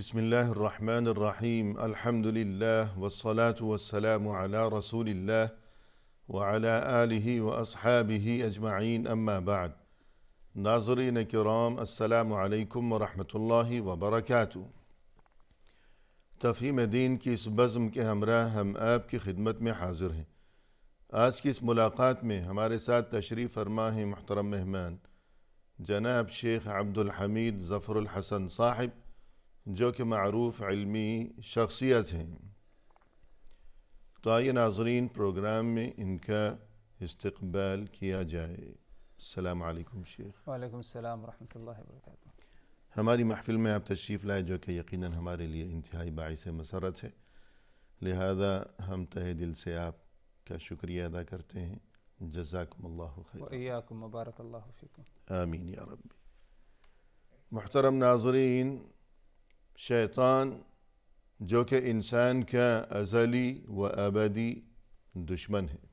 بسم الله الرحمن الرحيم. الحمد لله والصلاة والسلام على رسول الله وعلى آله وأصحابه أجمعين، أما بعد. ناظرین کرام، السلام علیکم ورحمۃ اللہ وبرکاتہ۔ تفہیم دین کی اس بزم کے ہمراہ ہم آپ کی خدمت میں حاضر ہیں۔ آج کی اس ملاقات میں ہمارے ساتھ تشریف فرما ہیں محترم مہمان جناب شیخ عبدالحمید ظفر الحسن صاحب، جو کہ معروف علمی شخصیت ہیں۔ تو آئیے ناظرین، پروگرام میں ان کا استقبال کیا جائے۔ السلام علیکم شیخ۔ وعلیکم السلام ورحمۃ اللہ وبرکاتہ۔ ہماری محفل میں آپ تشریف لائے، جو کہ یقیناً ہمارے لیے انتہائی باعث مسرت ہے، لہذا ہم تہہ دل سے آپ کا شکریہ ادا کرتے ہیں۔ جزاکم اللہ خیر۔ وإیاکم وبارک اللہ فیکم۔ آمین یا رب۔ محترم ناظرین، شیطان جو کہ انسان کا ازلی و ابدی دشمن ہے،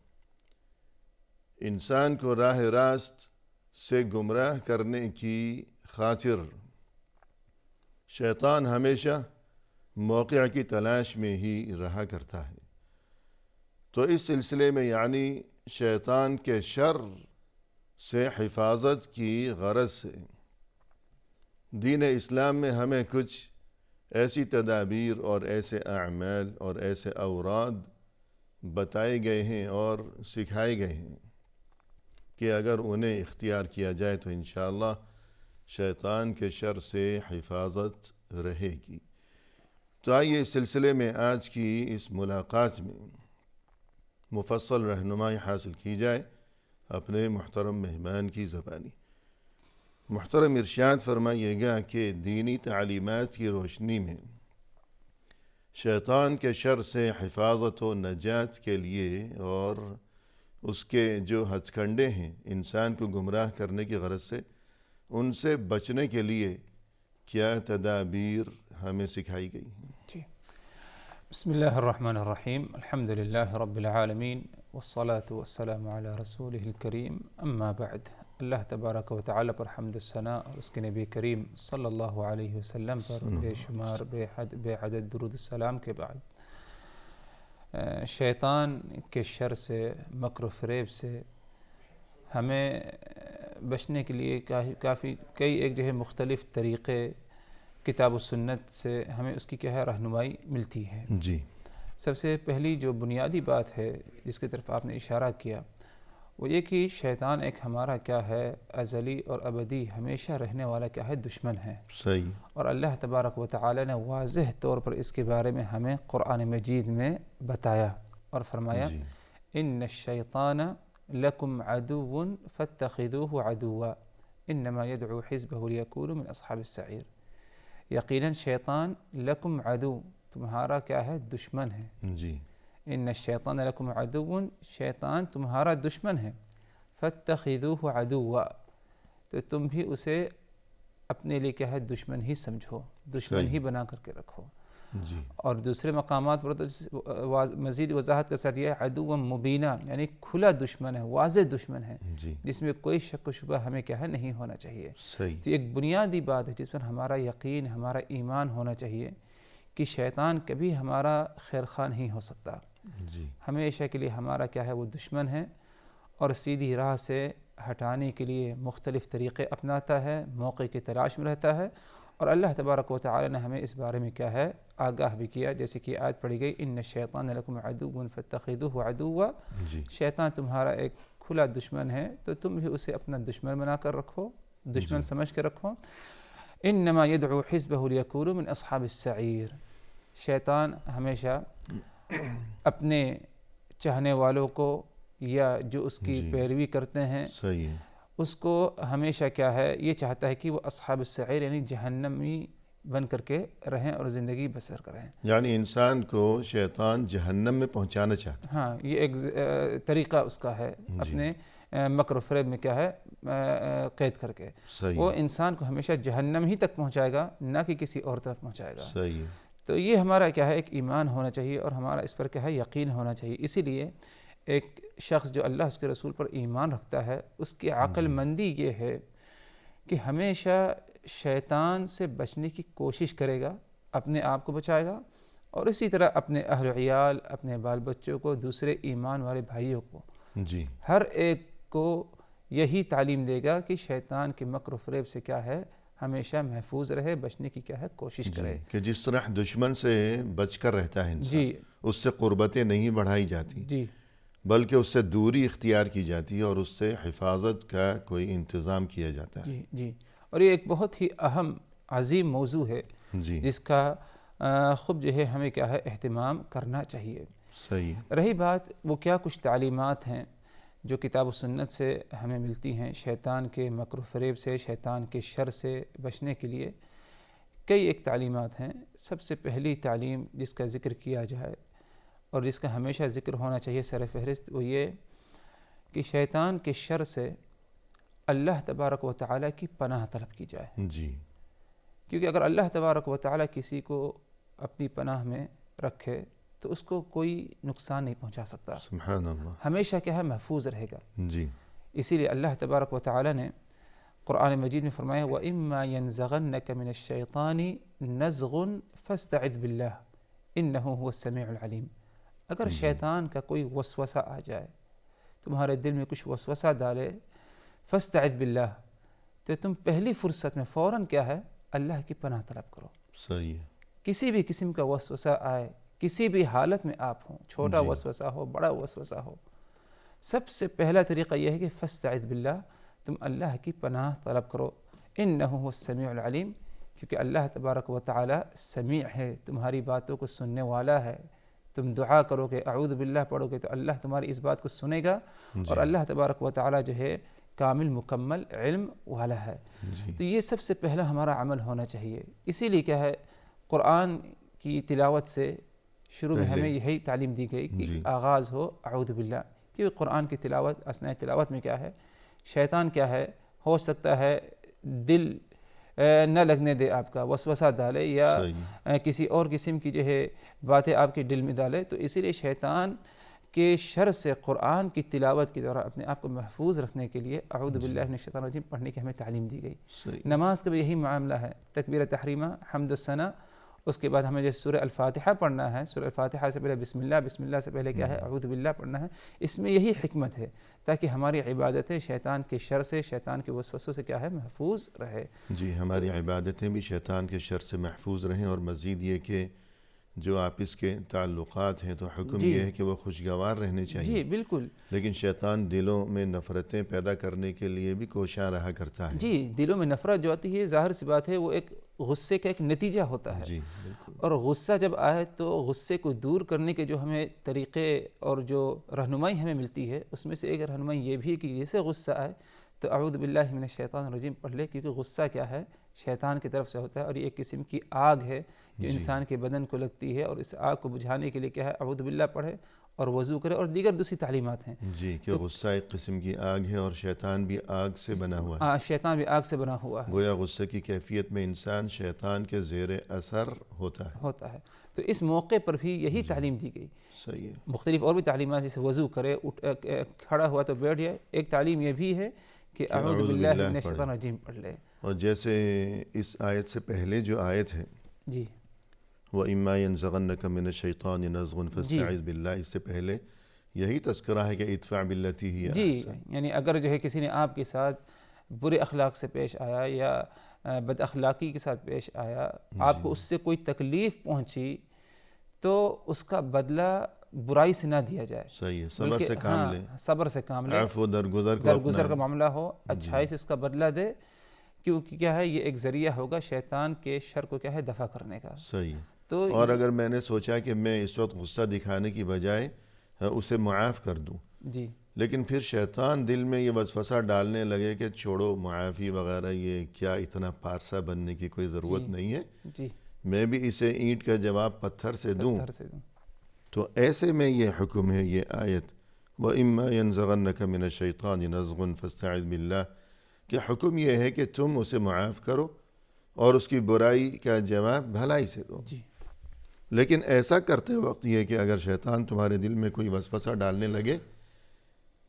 انسان کو راہ راست سے گمراہ کرنے کی خاطر شیطان ہمیشہ موقع کی تلاش میں ہی رہا کرتا ہے۔ تو اس سلسلے میں یعنی شیطان کے شر سے حفاظت کی غرض سے دین اسلام میں ہمیں کچھ ایسی تدابیر اور ایسے اعمال اور ایسے اوراد بتائے گئے ہیں اور سکھائے گئے ہیں کہ اگر انہیں اختیار کیا جائے تو انشاءاللہ شیطان کے شر سے حفاظت رہے گی۔ تو آئیے اس سلسلے میں آج کی اس ملاقات میں مفصل رہنمائی حاصل کی جائے اپنے محترم مہمان کی زبانی۔ محترم ارشاد فرمائیے گا کہ دینی تعلیمات کی روشنی میں شیطان کے شر سے حفاظت و نجات کے لیے اور اس کے جو ہتھ کنڈے ہیں انسان کو گمراہ کرنے کی غرض سے، ان سے بچنے کے لیے کیا تدابیر ہمیں سکھائی گئی ہیں؟ جی، بسم اللہ الرحمن الرحیم، الحمد للہ رب العالمین، والصلاة والسلام علی رسولہ الکریم، اما بعد۔ اللہ تبارک و تعالی پر حمد و ثناء اور اس کے نبی کریم صلی اللہ علیہ وسلم پر بے شمار بے عدد درود السلام کے بعد، شیطان کے شر سے، مکر و فریب سے ہمیں بچنے کے لیے کئی ایک جو ہے مختلف طریقے کتاب و سنت سے ہمیں اس کی کیا ہے رہنمائی ملتی ہے۔ جی، سب سے پہلی جو بنیادی بات ہے جس کی طرف آپ نے اشارہ کیا، وہ یہ کہ شیطان ایک ہمارا کیا ہے ازلی اور ابدی ہمیشہ رہنے والا کیا ہے دشمن ہے۔ صحیح۔ اور اللہ تبارک و تعالی نے واضح طور پر اس کے بارے میں ہمیں قرآن مجید میں بتایا اور فرمایا، جی، ان الشیطان لکم عدو فاتخذوه عدوا انما يدعو حزبه ليكونوا من اصحاب السعیر۔ یقیناً شیطان لکم عدو، تمہارا کیا ہے دشمن ہے۔ جی، ان الشیطان لکم عدو، شیطان تمہارا دشمن ہے۔ فاتخذوه عدوا، تو تم بھی اسے اپنے لیے کیا ہے دشمن ہی سمجھو، دشمن ہی بنا کر کے رکھو۔ جی، اور دوسرے مقامات پر تو مزید وضاحت کا ساتھ یہ ہے عدو مبینہ، یعنی کھلا دشمن ہے، واضح دشمن ہے، جی، جس میں کوئی شک و شبہ ہمیں کیا ہے نہیں ہونا چاہیے۔ صحیح۔ تو ایک بنیادی بات ہے جس پر ہمارا یقین، ہمارا ایمان ہونا چاہیے کہ شیطان کبھی ہمارا خیر خواہ نہیں ہو سکتا، جی، ہمیشہ کے لیے ہمارا کیا ہے وہ دشمن ہے، اور سیدھی راہ سے ہٹانے کے لیے مختلف طریقے اپناتا ہے، موقع کی تلاش میں رہتا ہے۔ اور اللہ تبارک و تعالی نے ہمیں اس بارے میں کیا ہے آگاہ بھی کیا، جیسے کہ آیت پڑھی گئی، ان الشیطان لکم عدو فاتخذوه عدوا، جی، شیطان تمہارا ایک کھلا دشمن ہے تو تم بھی اسے اپنا دشمن بنا کر رکھو، دشمن سمجھ کے رکھو۔ انما يدعو حزبه ليكونوا من اصحاب السعیر، شیطان ہمیشہ اپنے چاہنے والوں کو یا جو اس کی پیروی کرتے ہیں صحیح ہے، اس کو ہمیشہ کیا ہے یہ چاہتا ہے کہ وہ اصحاب السعیر یعنی جہنمی بن کر کے رہیں اور زندگی بسر کریں۔ یعنی انسان کو شیطان جہنم میں پہنچانا چاہتا ہاں، یہ ایک طریقہ اس کا ہے اپنے مکر و فریب میں کیا ہے قید کر کے، صحیح، وہ انسان کو ہمیشہ جہنم ہی تک پہنچائے گا، نہ کہ کسی اور طرف پہنچائے گا۔ صحیح ہے، تو یہ ہمارا کیا ہے ایک ایمان ہونا چاہیے اور ہمارا اس پر کیا ہے یقین ہونا چاہیے۔ اسی لیے ایک شخص جو اللہ اس کے رسول پر ایمان رکھتا ہے، اس کی عقل مندی یہ ہے کہ ہمیشہ شیطان سے بچنے کی کوشش کرے گا اپنے آپ کو بچائے گا اور اسی طرح اپنے اہل و عیال، اپنے بال بچوں کو، دوسرے ایمان والے بھائیوں کو، جی ہر ایک کو یہی تعلیم دے گا کہ شیطان کے مکر و فریب سے کیا ہے ہمیشہ محفوظ رہے، بچنے کی کیا ہے کوشش کرے۔ جی کہ جس طرح دشمن سے بچ کر رہتا ہے انسان، جی اس سے قربتیں نہیں بڑھائی جاتی جی بلکہ اس سے دوری اختیار کی جاتی ہے اور اس سے حفاظت کا کوئی انتظام کیا جاتا ہے۔ جی جی اور یہ ایک بہت ہی اہم عظیم موضوع ہے جی جس کا خود جو ہے ہمیں کیا ہے اہتمام کرنا چاہیے۔ صحیح ہے۔ رہی بات وہ کیا کچھ تعلیمات ہیں جو کتاب و سنت سے ہمیں ملتی ہیں شیطان کے مکر و فریب سے، شیطان کے شر سے بچنے کے لیے، کئی ایک تعلیمات ہیں۔ سب سے پہلی تعلیم جس کا ذکر کیا جائے اور جس کا ہمیشہ ذکر ہونا چاہیے سر فہرست، وہ یہ کہ شیطان کے شر سے اللہ تبارک و تعالیٰ کی پناہ طلب کی جائے، جی کیونکہ اگر اللہ تبارک و تعالیٰ کسی کو اپنی پناہ میں رکھے تو اس کو کوئی نقصان نہیں پہنچا سکتا، سبحان اللہ۔ ہمیشہ کیا ہے محفوظ رہے گا۔ جی اسی لیے اللہ تبارک و تعالیٰ نے قرآن مجید میں فرمایا وَإِمَّا يَنزَغَنَّكَ مِنَ الشَّيْطَانِ نَزْغٌ فَاسْتَعِذْ بِاللَّهِ إِنَّهُ هُوَ السَّمِيعُ الْعَلِيمُ۔ اگر شیطان کا کوئی وسوسہ آ جائے، تمہارے دل میں کچھ وسوسہ ڈالے، فَاسْتَعِذْ بِاللَّهِ، تو تم پہلی فرصت میں فوراً کیا ہے اللہ کی پناہ طلب کرو۔ صحیح ہے۔ کسی بھی قسم کا وسوسہ آئے، کسی بھی حالت میں آپ ہوں، چھوٹا جی وسوسہ ہو، بڑا وسوسہ ہو، سب سے پہلا طریقہ یہ ہے کہ فاستعذ باللہ، تم اللہ کی پناہ طلب کرو۔ انہ هو السمیع العلیم، کیونکہ اللہ تبارک و تعالی سمیع ہے، تمہاری باتوں کو سننے والا ہے۔ تم دعا کرو کہ اعوذ باللہ پڑھو گے تو اللہ تمہاری اس بات کو سنے گا، اور اللہ تبارک و تعالی جو ہے کامل مکمل علم والا ہے۔ جی تو یہ سب سے پہلا ہمارا عمل ہونا چاہیے۔ اسی لیے کیا ہے قرآن کی تلاوت سے شروع میں پہلے ہمیں یہی تعلیم دی گئی کہ جی آغاز ہو اعوذ باللہ، کیونکہ قرآن کی تلاوت اثناء تلاوت میں کیا ہے شیطان کیا ہے ہو سکتا ہے دل نہ لگنے دے، آپ کا وسوسہ ڈالے یا صحیح کسی اور قسم کی جو ہے باتیں آپ کے دل میں ڈالے، تو اسی لیے شیطان کے شر سے قرآن کی تلاوت کے دوران اپنے آپ کو محفوظ رکھنے کے لیے اعوذ باللہ من الشیطان الرجیم پڑھنے کی ہمیں تعلیم دی گئی۔ صحیح نماز کا بھی یہی معاملہ ہے، تکبیر تحریمہ، حمد الثنا، اس کے بعد ہمیں جو سورہ الفاتحہ پڑھنا ہے، سورہ الفاتحہ سے پہلے بسم اللہ، بسم اللہ سے پہلے کیا ہے اعوذ باللہ پڑھنا ہے۔ اس میں یہی حکمت ہے تاکہ ہماری عبادتیں شیطان کے شر سے، شیطان کے وسوسوں سے کیا ہے محفوظ رہے۔ جی ہماری عبادتیں بھی شیطان کے شر سے محفوظ رہیں، اور مزید یہ کہ جو آپس کے تعلقات ہیں تو حکم جی یہ ہے کہ وہ خوشگوار رہنے چاہیے، جی بالکل، لیکن شیطان دلوں میں نفرتیں پیدا کرنے کے لیے بھی کوشاں رہا کرتا ہے۔ جی دلوں میں نفرت جو آتی ہے ظاہر سی بات ہے وہ ایک غصے کا ایک نتیجہ ہوتا ہے، جی بالکل اور غصہ جب آئے تو غصے کو دور کرنے کے جو ہمیں طریقے اور جو رہنمائی ہمیں ملتی ہے اس میں سے ایک رہنمائی یہ بھی ہے کہ جیسے غصہ آئے تو اعوذ باللہ من الشیطان الرجیم پڑھ لے، کیونکہ غصہ کیا ہے شیطان کی طرف سے ہوتا ہے، اور یہ ایک قسم کی آگ ہے جو انسان کے بدن کو لگتی ہے، اور اس آگ کو بجھانے کے لیے کیا ہے اعوذ باللہ پڑھے اور وضو کرے، اور دیگر دوسری تعلیمات ہیں۔ جی کہ غصہ ایک قسم کی آگ ہے اور شیطان بھی آگ سے بنا ہوا ہے، شیطان بھی آگ سے بنا ہوا ہے گویا غصے کی کیفیت میں انسان شیطان کے زیر اثر ہوتا ہے۔ تو اس موقع پر بھی یہی تعلیم دی گئی۔ صحیح ہے۔ مختلف اور بھی تعلیمات جیسے وضو کرے، کھڑا ہوا تو بیٹھ جائے، ایک تعلیم یہ بھی ہے کہ اعوذ باللہ من الشیطان الرجیم پڑھ لے۔ اور جیسے اس آیت سے پہلے جو آیت ہے جی وَإِمَّا يَنزَغَنَّكَ مِنَ الشَّيْطَانِ نَزْغٌ فَاسْتَعِذْ بِاللَّهِ، اس سے پہلے یہی تذکرہ ہے کہ ادفع باللتی ہی جی احسن۔ یعنی اگر جو ہے کسی نے آپ کے ساتھ برے اخلاق سے پیش آیا یا بد اخلاقی کے ساتھ پیش آیا، آپ کو اس سے کوئی تکلیف پہنچی، تو اس کا بدلہ برائی سے نہ دیا جائے، صحیح ہے، صبر بلکہ سے کام لے، صبر سے کام لے، عفو درگزر کو درگزر کا اپنائے۔ معاملہ ہو، اچھائی سے اس کا بدلہ دے، کیونکہ کیا ہے یہ ایک ذریعہ ہوگا شیطان کے شر کو کیا ہے دفع کرنے کا۔ صحیح ہے۔ تو اور اگر میں نے سوچا کہ میں اس وقت غصہ دکھانے کی بجائے اسے معاف کر دوں، جی لیکن پھر شیطان دل میں یہ وسوسہ ڈالنے لگے کہ چھوڑو معافی وغیرہ، یہ کیا اتنا پارسا بننے کی کوئی ضرورت نہیں ہے، جی میں بھی اسے اینٹ کا جواب پتھر سے دوں، پتھر سے دوں۔ تو ایسے میں یہ حکم ہے، یہ آیت وَإِمَّا يَنزَغَنَّكَ مِنَ الشَّيْطَانِ نَزْغٌ فَاسْتَعِذْ بِاللَّهِ، کہ حکم یہ ہے کہ تم اسے معاف کرو اور اس کی برائی کا جواب بھلائی سے دو۔ جی لیکن ایسا کرتے وقت یہ کہ اگر شیطان تمہارے دل میں کوئی وسوسہ ڈالنے لگے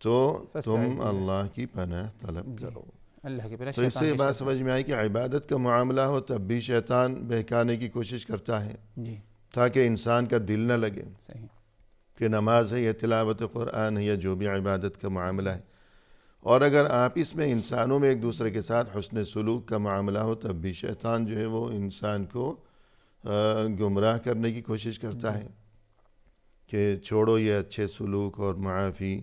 تو تم اللہ کی پناہ طلب کرو۔ اللہ کے بلا تو اس سے یہ بات سمجھ میں آئی کہ عبادت کا معاملہ ہو تب بھی شیطان بہکانے کی کوشش کرتا ہے جی تاکہ انسان کا دل نہ لگے صحیح کہ نماز ہے یا تلاوت قرآن ہے یا جو بھی عبادت کا معاملہ ہے. اور اگر آپس میں انسانوں میں ایک دوسرے کے ساتھ حسن سلوک کا معاملہ ہو تب بھی شیطان جو ہے وہ انسان کو گمراہ کرنے کی کوشش کرتا ہے کہ چھوڑو یہ اچھے سلوک اور معافی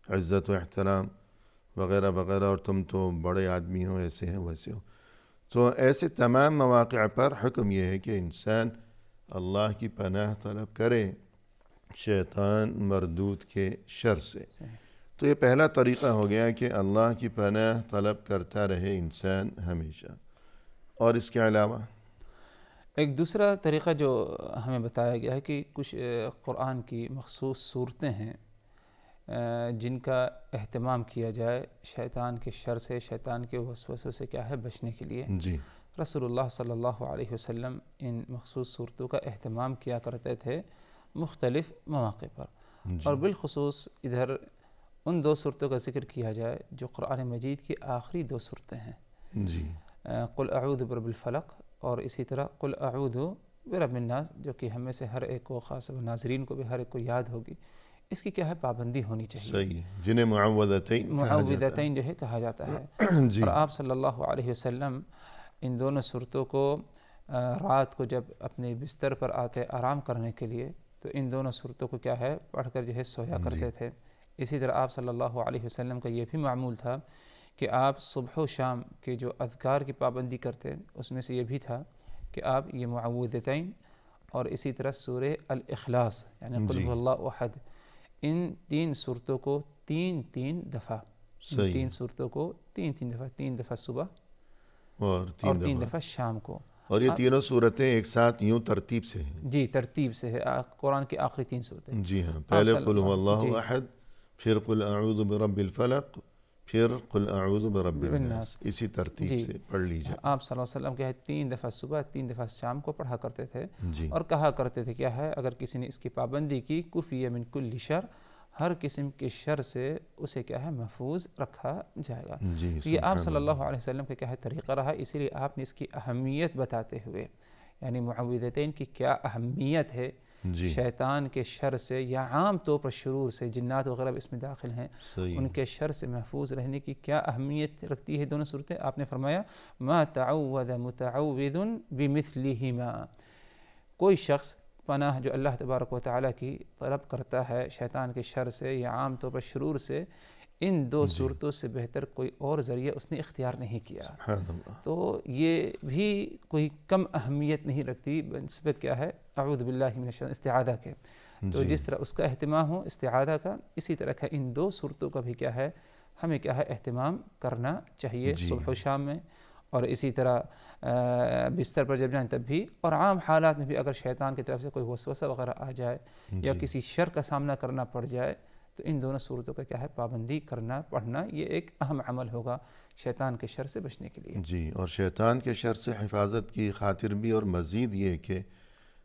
عزت و احترام وغیرہ وغیرہ اور تم تو بڑے آدمی ہو ایسے ہیں ویسے ہو. تو ایسے تمام مواقع پر حکم یہ ہے کہ انسان اللہ کی پناہ طلب کرے شیطان مردود کے شر سے. تو یہ پہلا طریقہ ہو گیا کہ اللہ کی پناہ طلب کرتا رہے انسان ہمیشہ. اور اس کے علاوہ ایک دوسرا طریقہ جو ہمیں بتایا گیا ہے کہ کچھ قرآن کی مخصوص صورتیں ہیں جن کا اہتمام کیا جائے شیطان کے شر سے، شیطان کے وسوسوں سے کیا ہے بچنے کے لیے. جی رسول اللہ صلی اللہ علیہ وسلم ان مخصوص صورتوں کا اہتمام کیا کرتے تھے مختلف مواقع پر. اور بالخصوص ادھر ان دو صورتوں کا ذکر کیا جائے جو قرآن مجید کی آخری دو صورتیں ہیں. جی قل اعوذ برب الفلق اور اسی طرح قل اعوذ برب الناس، جو کہ ہم میں سے ہر ایک کو، خاص ناظرین کو بھی ہر ایک کو یاد ہوگی. اس کی کیا ہے پابندی ہونی چاہیے. صحیح، جنہیں معوذتین جو ہے کہا جاتا ہے. جی اور آپ صلی اللہ علیہ وسلم ان دونوں صورتوں کو رات کو جب اپنے بستر پر آتے آرام کرنے کے لیے تو ان دونوں صورتوں کو کیا ہے پڑھ کر جو ہے سویا کرتے تھے. اسی طرح آپ صلی اللہ علیہ وسلم کا یہ بھی معمول تھا کہ آپ صبح و شام کے جو اذکار کی پابندی کرتے اس میں سے یہ بھی تھا کہ آپ یہ معوذتین اور اسی طرح سورہ الاخلاص یعنی قل هو اللہ احد، ان تین صورتوں کو تین دفعہ، تین صورتوں کو تین دفعہ صبح اور تین دفعہ شام کو. اور یہ تینوں صورتیں ایک ساتھ یوں ترتیب سے ہیں. جی ترتیب سے ہے قرآن کی آخری تین صورتیں. جی ہاں، پہلے قل هو اللہ احد، پھر قل اعوذ برب الفلق، پھر قل اعوذ برب الناس. اسی ترتیب سے پڑھ لیجیے. آپ صلی اللہ علیہ وسلم کیا ہے 3 دفعہ صبح 3 دفعہ شام کو پڑھا کرتے تھے. جی اور کہا کرتے تھے کیا ہے اگر کسی نے اس کی پابندی کی کفی من کل شر، ہر قسم کے شر سے اسے کیا ہے محفوظ رکھا جائے گا. یہ آپ صلی اللہ علیہ وسلم کا کیا ہے طریقہ رہا. اسی لیے آپ نے اس کی اہمیت بتاتے ہوئے یعنی معوذتین کی کیا اہمیت ہے شیطان کے شر سے یا عام طور پر شرور سے، جنات وغیرہ اس میں داخل ہیں، ان کے شر سے محفوظ رہنے کی کیا اہمیت رکھتی ہے دونوں صورتیں. آپ نے فرمایا ما تعوذ متعوذ بمثلہما، کوئی شخص پناہ جو اللہ تبارک و تعالیٰ کی طلب کرتا ہے شیطان کے شر سے یا عام طور پر شرور سے، ان دو صورتوں سے بہتر کوئی اور ذریعہ اس نے اختیار نہیں کیا. تو یہ بھی کوئی کم اہمیت نہیں رکھتی بنسبت کیا ہے اعوذ باللہ من الشیطان استعاذہ کے. تو جس طرح اس کا اہتمام ہو استعاذہ کا، اسی طرح کا ان دو صورتوں کا بھی کیا ہے ہمیں کیا ہے اہتمام کرنا چاہیے صبح و شام میں. اور اسی طرح بستر پر جب جائیں تب بھی، اور عام حالات میں بھی اگر شیطان کی طرف سے کوئی وسوسہ وغیرہ آ جائے یا کسی شر کا سامنا کرنا پڑ جائے تو ان دونوں صورتوں کا کیا ہے پابندی کرنا پڑھنا یہ ایک اہم عمل ہوگا شیطان کے شر سے بچنے کے لیے. جی اور شیطان کے شر سے حفاظت کی خاطر بھی اور مزید یہ کہ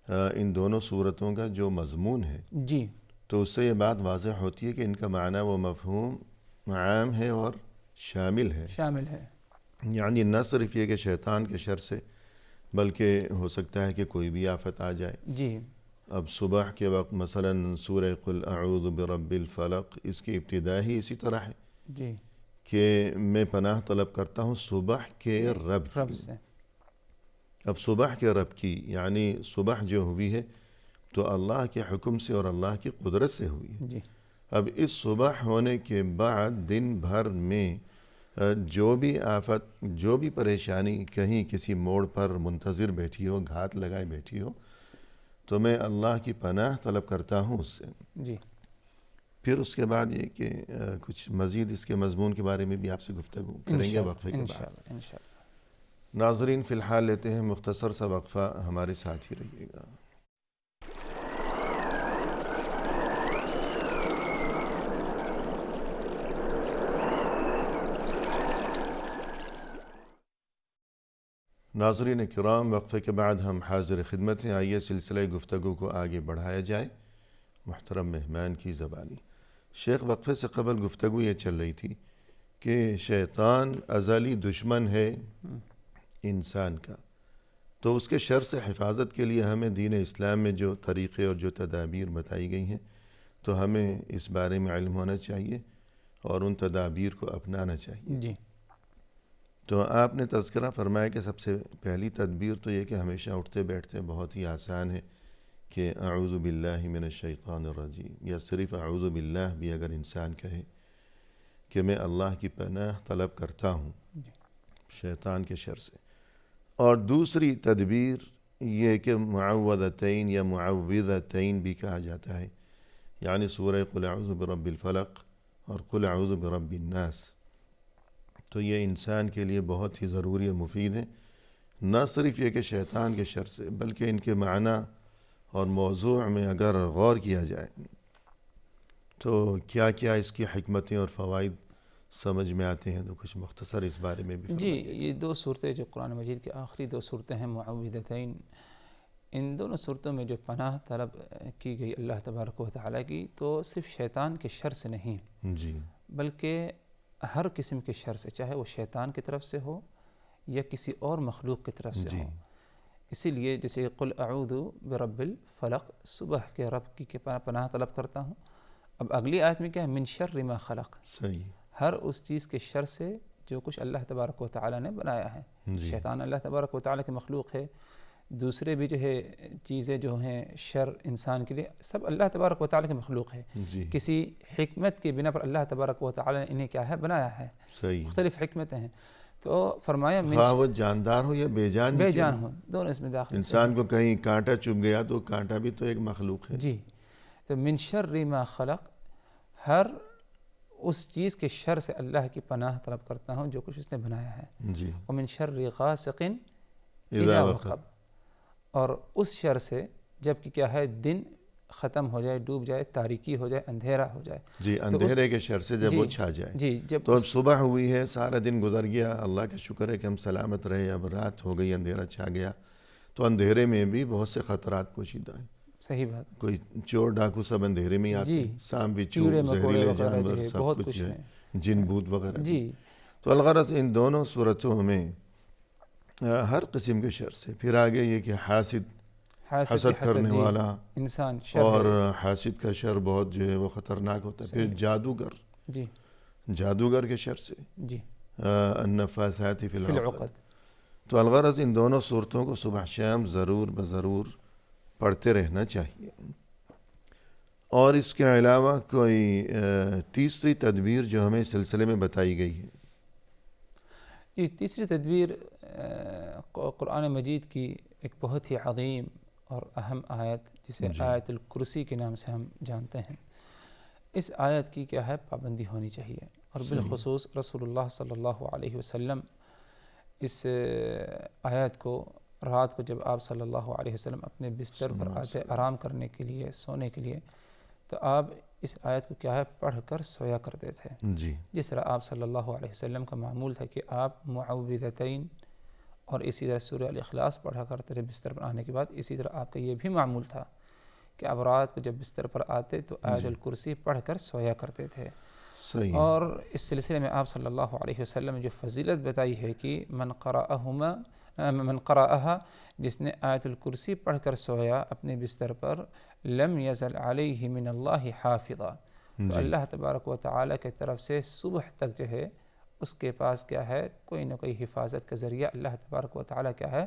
ان دونوں صورتوں کا جو مضمون ہے جی تو اس سے یہ بات واضح ہوتی ہے کہ ان کا معنی و مفہوم عام ہے اور شامل ہے. یعنی نہ صرف یہ کہ شیطان کے شر سے، بلکہ ہو سکتا ہے کہ کوئی بھی آفت آ جائے. جی اب صبح کے وقت مثلا سورہ قل اعوذ برب الفلق اس کی ابتدا ہی اسی طرح ہے جی کہ میں پناہ طلب کرتا ہوں صبح کے رب سے. اب صبح کے رب کی یعنی صبح جو ہوئی ہے تو اللہ کے حکم سے اور اللہ کی قدرت سے ہوئی ہے. جی اب اس صبح ہونے کے بعد دن بھر میں جو بھی آفت، جو بھی پریشانی کہیں کسی موڑ پر منتظر بیٹھی ہو، گھات لگائے بیٹھی ہو، تو میں اللہ کی پناہ طلب کرتا ہوں اس سے. جی پھر اس کے بعد یہ کہ کچھ مزید اس کے مضمون کے بارے میں بھی آپ سے گفتگو کریں گے وقفے کے بعد. انشاءاللہ. ناظرین فی الحال لیتے ہیں مختصر سا وقفہ، ہمارے ساتھ ہی رہیے گا. ناظرین کرام، وقفے کے بعد ہم حاضر خدمت ہیں. آئیے سلسلہ گفتگو کو آگے بڑھایا جائے محترم مہمان کی زبانی. شیخ، وقفے سے قبل گفتگو یہ چل رہی تھی کہ شیطان ازلی دشمن ہے انسان کا، تو اس کے شر سے حفاظت کے لیے ہمیں دین اسلام میں جو طریقے اور جو تدابیر بتائی گئی ہیں تو ہمیں اس بارے میں علم ہونا چاہیے اور ان تدابیر کو اپنانا چاہیے۔ جی تو آپ نے تذکرہ فرمایا کہ سب سے پہلی تدبیر تو یہ کہ ہمیشہ اٹھتے بیٹھتے بہت ہی آسان ہے کہ اعوذ باللہ من الشیطان الرجیم، یا صرف اعوذ باللہ بھی اگر انسان کہے کہ میں اللہ کی پناہ طلب کرتا ہوں شیطان کے شر سے۔ اور دوسری تدبیر یہ کہ معوذتین یا معوذتین بھی کہا جاتا ہے، یعنی سورہ قل اعوذ برب الفلق اور قل اعوذ برب الناس، تو یہ انسان کے لیے بہت ہی ضروری اور مفید ہے، نہ صرف یہ کہ شیطان کے شر سے بلکہ ان کے معنی اور موضوع میں اگر غور کیا جائے تو کیا کیا اس کی حکمتیں اور فوائد سمجھ میں آتے ہیں، تو کچھ مختصر اس بارے میں بھی جی فرمائیے۔ یہ دو صورتیں جو قرآن مجید کی آخری دو صورتیں ہیں معوذتین، ان دونوں صورتوں میں جو پناہ طلب کی گئی اللہ تبارک و تعالیٰ کی، تو صرف شیطان کے شر سے نہیں جی بلکہ ہر قسم کے شر سے، چاہے وہ شیطان کی طرف سے ہو یا کسی اور مخلوق کی طرف سے ہو۔ اسی لیے جیسے قل اعوذ برب الفلق، صبح کے رب کی پناہ طلب کرتا ہوں، اب اگلی آیت میں کیا ہے، من شر ما خلق، صحیح، ہر اس چیز کے شر سے جو کچھ اللہ تبارک و تعالیٰ نے بنایا ہے۔ شیطان اللہ تبارک و تعالیٰ کی مخلوق ہے، دوسرے بھی جو ہے چیزیں جو ہیں شر انسان کے لیے، سب اللہ تبارک و تعالیٰ کی مخلوق ہے، کسی حکمت کے بنا پر اللہ تبارک و تعالیٰ نے انہیں کیا ہے بنایا ہے، صحیح، مختلف حکمتیں ہیں۔ تو فرمایا خواہ وہ جاندار ہو یا بے جان، بے جان ہو، دونوں اس میں داخل، انسان کو کہیں کانٹا چبھ گیا تو کانٹا بھی تو ایک مخلوق ہے۔ جی، تو من شر ما خلق، ہر اس چیز کے شر سے اللہ کی پناہ طلب کرتا ہوں جو کچھ اس نے بنایا ہے۔ جی، ومن شر غاسق اذا اذا وقب، وقب، اور اس شر سے جب کہ کیا ہے دن ختم ہو جائے، ڈوب جائے، تاریکی ہو جائے، اندھیرا ہو جائے، جی، اندھیرے کے شر سے جب وہ چھا جائے۔ جی جب تو اب صبح ہوئی ہے، سارا دن گزر گیا، اللہ کا شکر ہے کہ ہم سلامت رہے، اب رات ہو گئی، اندھیرا چھا گیا، تو اندھیرے میں بھی بہت سے خطرات پوشیدہ ہیں۔ صحیح بات، کوئی چور ڈاکو سب اندھیرے میں ہی آتے ہیں، سانپ بچھو، زہریلے جانور سب کچھ ہے، جن بھوت وغیرہ۔ جی، تو الغرض ان دونوں صورتوں میں ہر قسم کے شر سے، پھر آگے یہ کہ حسد کرنے والا انسان شر اور حاسد کا شر بہت جو ہے وہ خطرناک ہوتا ہے۔ پھر جادوگر، جی جادوگر کے شر سے، جی النفاثات فی العقد۔ العقد، تو الغرض ان دونوں صورتوں کو صبح شام ضرور بضرور پڑھتے رہنا چاہیے۔ اور اس کے علاوہ کوئی تیسری تدبیر جو ہمیں اس سلسلے میں بتائی گئی ہے؟ یہ تیسری تدبیر قرآن مجید کی ایک بہت ہی عظیم اور اہم آیت، جسے آیت الکرسی کے نام سے ہم جانتے ہیں، اس آیت کی کیا ہے پابندی ہونی چاہیے، اور بالخصوص رسول اللہ صلی اللہ علیہ وسلم اس آیت کو رات کو جب آپ صلی اللہ علیہ وسلم اپنے بستر پر آتے آرام کرنے کے لیے، سونے کے لیے، تو آپ اس آیت کو کیا ہے پڑھ کر سویا کرتے تھے۔ جی، جس طرح آپ صلی اللہ علیہ وسلم کا معمول تھا کہ آپ معوذتین اور اسی طرح سورہ الاخلاص پڑھا کرتے تھے بستر پر آنے کے بعد، اسی طرح آپ کا یہ بھی معمول تھا کہ آپ رات کو جب بستر پر آتے تو آیت الکرسی پڑھ کر سویا کرتے تھے۔ صحیح، اور اس سلسلے میں آپ صلی اللہ علیہ وسلم نے جو فضیلت بتائی ہے کہ من قرأها، جس نے آیت الکرسی پڑھ کر سویا اپنے بستر پر، لم یزل علیہ من اللہ حافظا، تو اللہ تبارک و تعالیٰ کی طرف سے صبح تک جو ہے اس کے پاس کیا ہے کوئی نہ کوئی حفاظت کا ذریعہ اللہ تبارک و تعالیٰ کیا ہے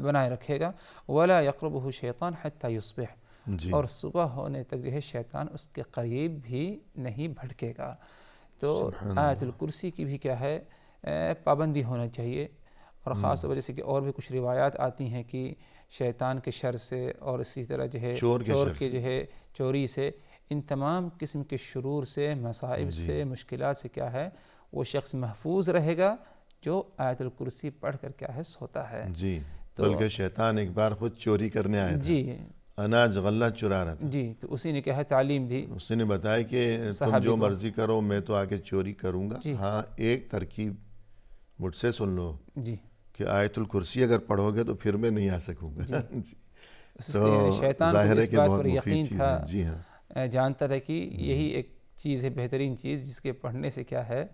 بنائے رکھے گا۔ ولا یقربہ شیطان حتی یصبح، اور صبح ہونے تک جو ہے شیطان اس کے قریب بھی نہیں بھٹکے گا۔ تو آیت الکرسی کی بھی کیا ہے پابندی ہونا چاہیے، اور خاص طور پر جیسے کہ اور بھی کچھ روایات آتی ہیں کہ شیطان کے شر سے اور اسی طرح جو ہے چور کے جو ہے چوری سے، ان تمام قسم کے شرور سے، مصائب سے، مشکلات سے کیا ہے وہ شخص محفوظ رہے گا جو آیت الکرسی پڑھ کر کیا ہے سوتا ہے۔ جی، بلکہ شیطان ایک بار خود چوری کرنے آیا تھا، جی، اناج غلہ چرا رہا تھا، جی، تو اسی نے کیا ہے تعلیم دی، اس نے بتایا کہ تم جو مرضی کرو، میں تو آ کے چوری کروں گا، ہاں ایک ترکیب مجھ سے سن لو جی، کہ آیت الکرسی اگر پڑھو گے تو پھر میں نہیں آ سکوں گا۔ تو شیطان کو اس بات پر یقین تھا، جی ہاں، جانتا تھا کہ یہی ایک چیز ہے، بہترین چیز، جس کے پڑھنے سے کیا ہے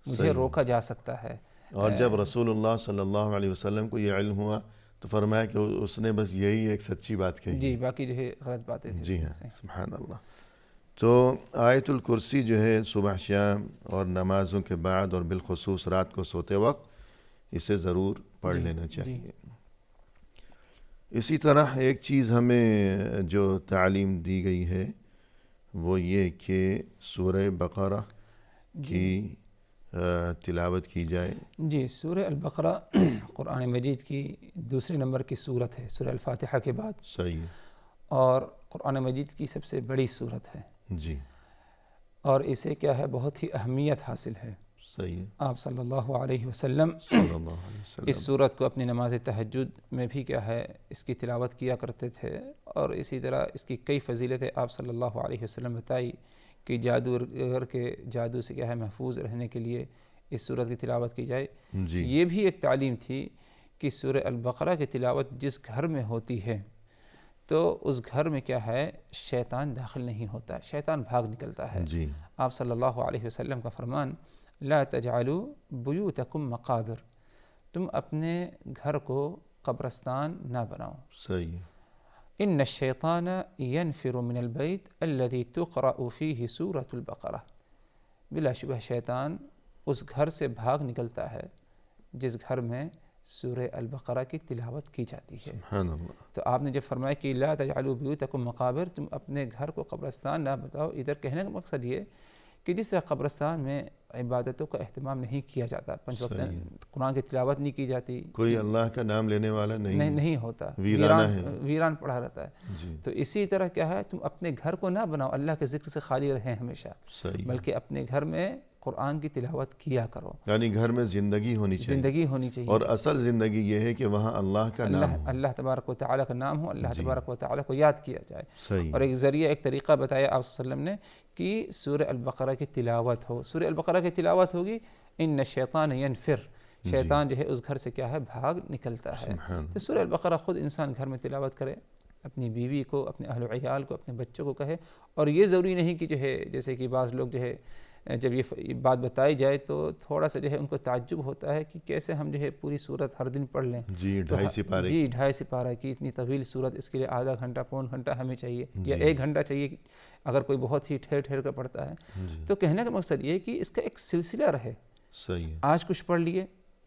مجھے روکا جا سکتا ہے. اور جب رسول اللہ صلی اللہ علیہ وسلم کو یہ علم ہوا تو فرمایا کہ اس نے بس یہی ایک سچی بات کہی. جی باقی جو ہے غلط باتیں تھیں. جی ہاں سبحان اللہ. تو آیت الکرسی جو ہے صبح شام اور نمازوں کے بعد اور بالخصوص رات کو سوتے وقت اسے ضرور پڑھ لینا چاہیے. اسی طرح ایک چیز ہمیں جو تعلیم دی گئی ہے وہ یہ کہ سورہ بقرہ کی تلاوت کی جائے. جی سورہ البقرہ قرآن مجید کی دوسرے نمبر کی سورت ہے سورہ الفاتحہ کے بعد. صحیح. اور قرآن مجید کی سب سے بڑی سورت ہے. جی. اور اسے کیا ہے بہت ہی اہمیت حاصل ہے. صحیح. آپ صلی اللہ علیہ وسلم اس سورت کو اپنی نماز تہجد میں بھی کیا ہے اس کی تلاوت کیا کرتے تھے. اور اسی طرح اس کی کئی فضیلتیں آپ صلی اللہ علیہ وسلم بتائی کہ جادوگر کے جادو سے کیا ہے محفوظ رہنے کے لیے اس سورت کی تلاوت کی جائے. جی. یہ بھی ایک تعلیم تھی کہ سورہ البقرہ کی تلاوت جس گھر میں ہوتی ہے تو اس گھر میں کیا ہے شیطان داخل نہیں ہوتا، شیطان بھاگ نکلتا ہے. جی. آپ صلی اللہ علیہ وسلم کا فرمان لا تجعلوا بیوتکم مقابر، تم اپنے گھر کو قبرستان نہ بناؤ. صحیح. ان الشیطان ینفر من البیت الذی تقرأ فیہ سورۃ البقرہ، بلا شبہ شیطان اس گھر سے بھاگ نکلتا ہے جس گھر میں سورہ البقرہ کی تلاوت کی جاتی ہے. سبحان اللہ. تو آپ نے جب فرمایا کہ لا تجعلوا بیوتکم مقابر، تم اپنے گھر کو قبرستان نہ بتاؤ، ادھر کہنے کا مقصد یہ کہ جس طرح قبرستان میں عبادتوں کا اہتمام نہیں کیا جاتا، پنج وقت قرآن کی تلاوت نہیں کی جاتی، کوئی اللہ کا نام لینے والا نہیں ہوتا، ویران پڑا رہتا ہے. جی. تو اسی طرح کیا ہے تم اپنے گھر کو نہ بناؤ اللہ کے ذکر سے خالی رہیں ہمیشہ، صحیح. بلکہ اپنے گھر میں قرآن کی تلاوت کیا کرو. یعنی گھر میں زندگی ہونی چاہیے. اور اصل زندگی یہ ہے کہ وہاں اللہ کا نام ہو، اللہ تبارک و تعالیٰ کا نام ہو، اللہ تبارک و تعالیٰ کو یاد کیا جائے. صحیح. اور ایک ذریعہ ایک طریقہ بتایا آپ صلی اللہ علیہ وسلم نے کہ سورہ البقرہ کی تلاوت ہو. سورہ البقرہ کی تلاوت ہوگی ان الشیطان ینفر، شیطان جو ہے اس گھر سے کیا ہے بھاگ نکلتا ہے. تو سورہ البقرہ خود انسان گھر میں تلاوت کرے، اپنی بیوی کو، اپنے اہل و عیال کو، اپنے بچوں کو کہے. اور یہ ضروری نہیں کہ جو ہے جیسے کہ بعض لوگ جو ہے جب یہ بات بتائی جائے تو تھوڑا سا جو ہے ان کو تعجب ہوتا ہے کہ کیسے ہم جو ہے پوری سورت ہر دن پڑھ لیں. جی 2.5 سپارے. جی 2.5 سپارہ کی اتنی طویل سورت، اس کے لیے آدھا گھنٹہ پون گھنٹہ ہمیں چاہیے یا 1 گھنٹہ چاہیے اگر کوئی بہت ہی ٹھہر ٹھہر کر پڑھتا ہے. تو کہنے کا مقصد یہ ہے کہ اس کا ایک سلسلہ رہے. صحیح. آج کچھ پڑھ لیے،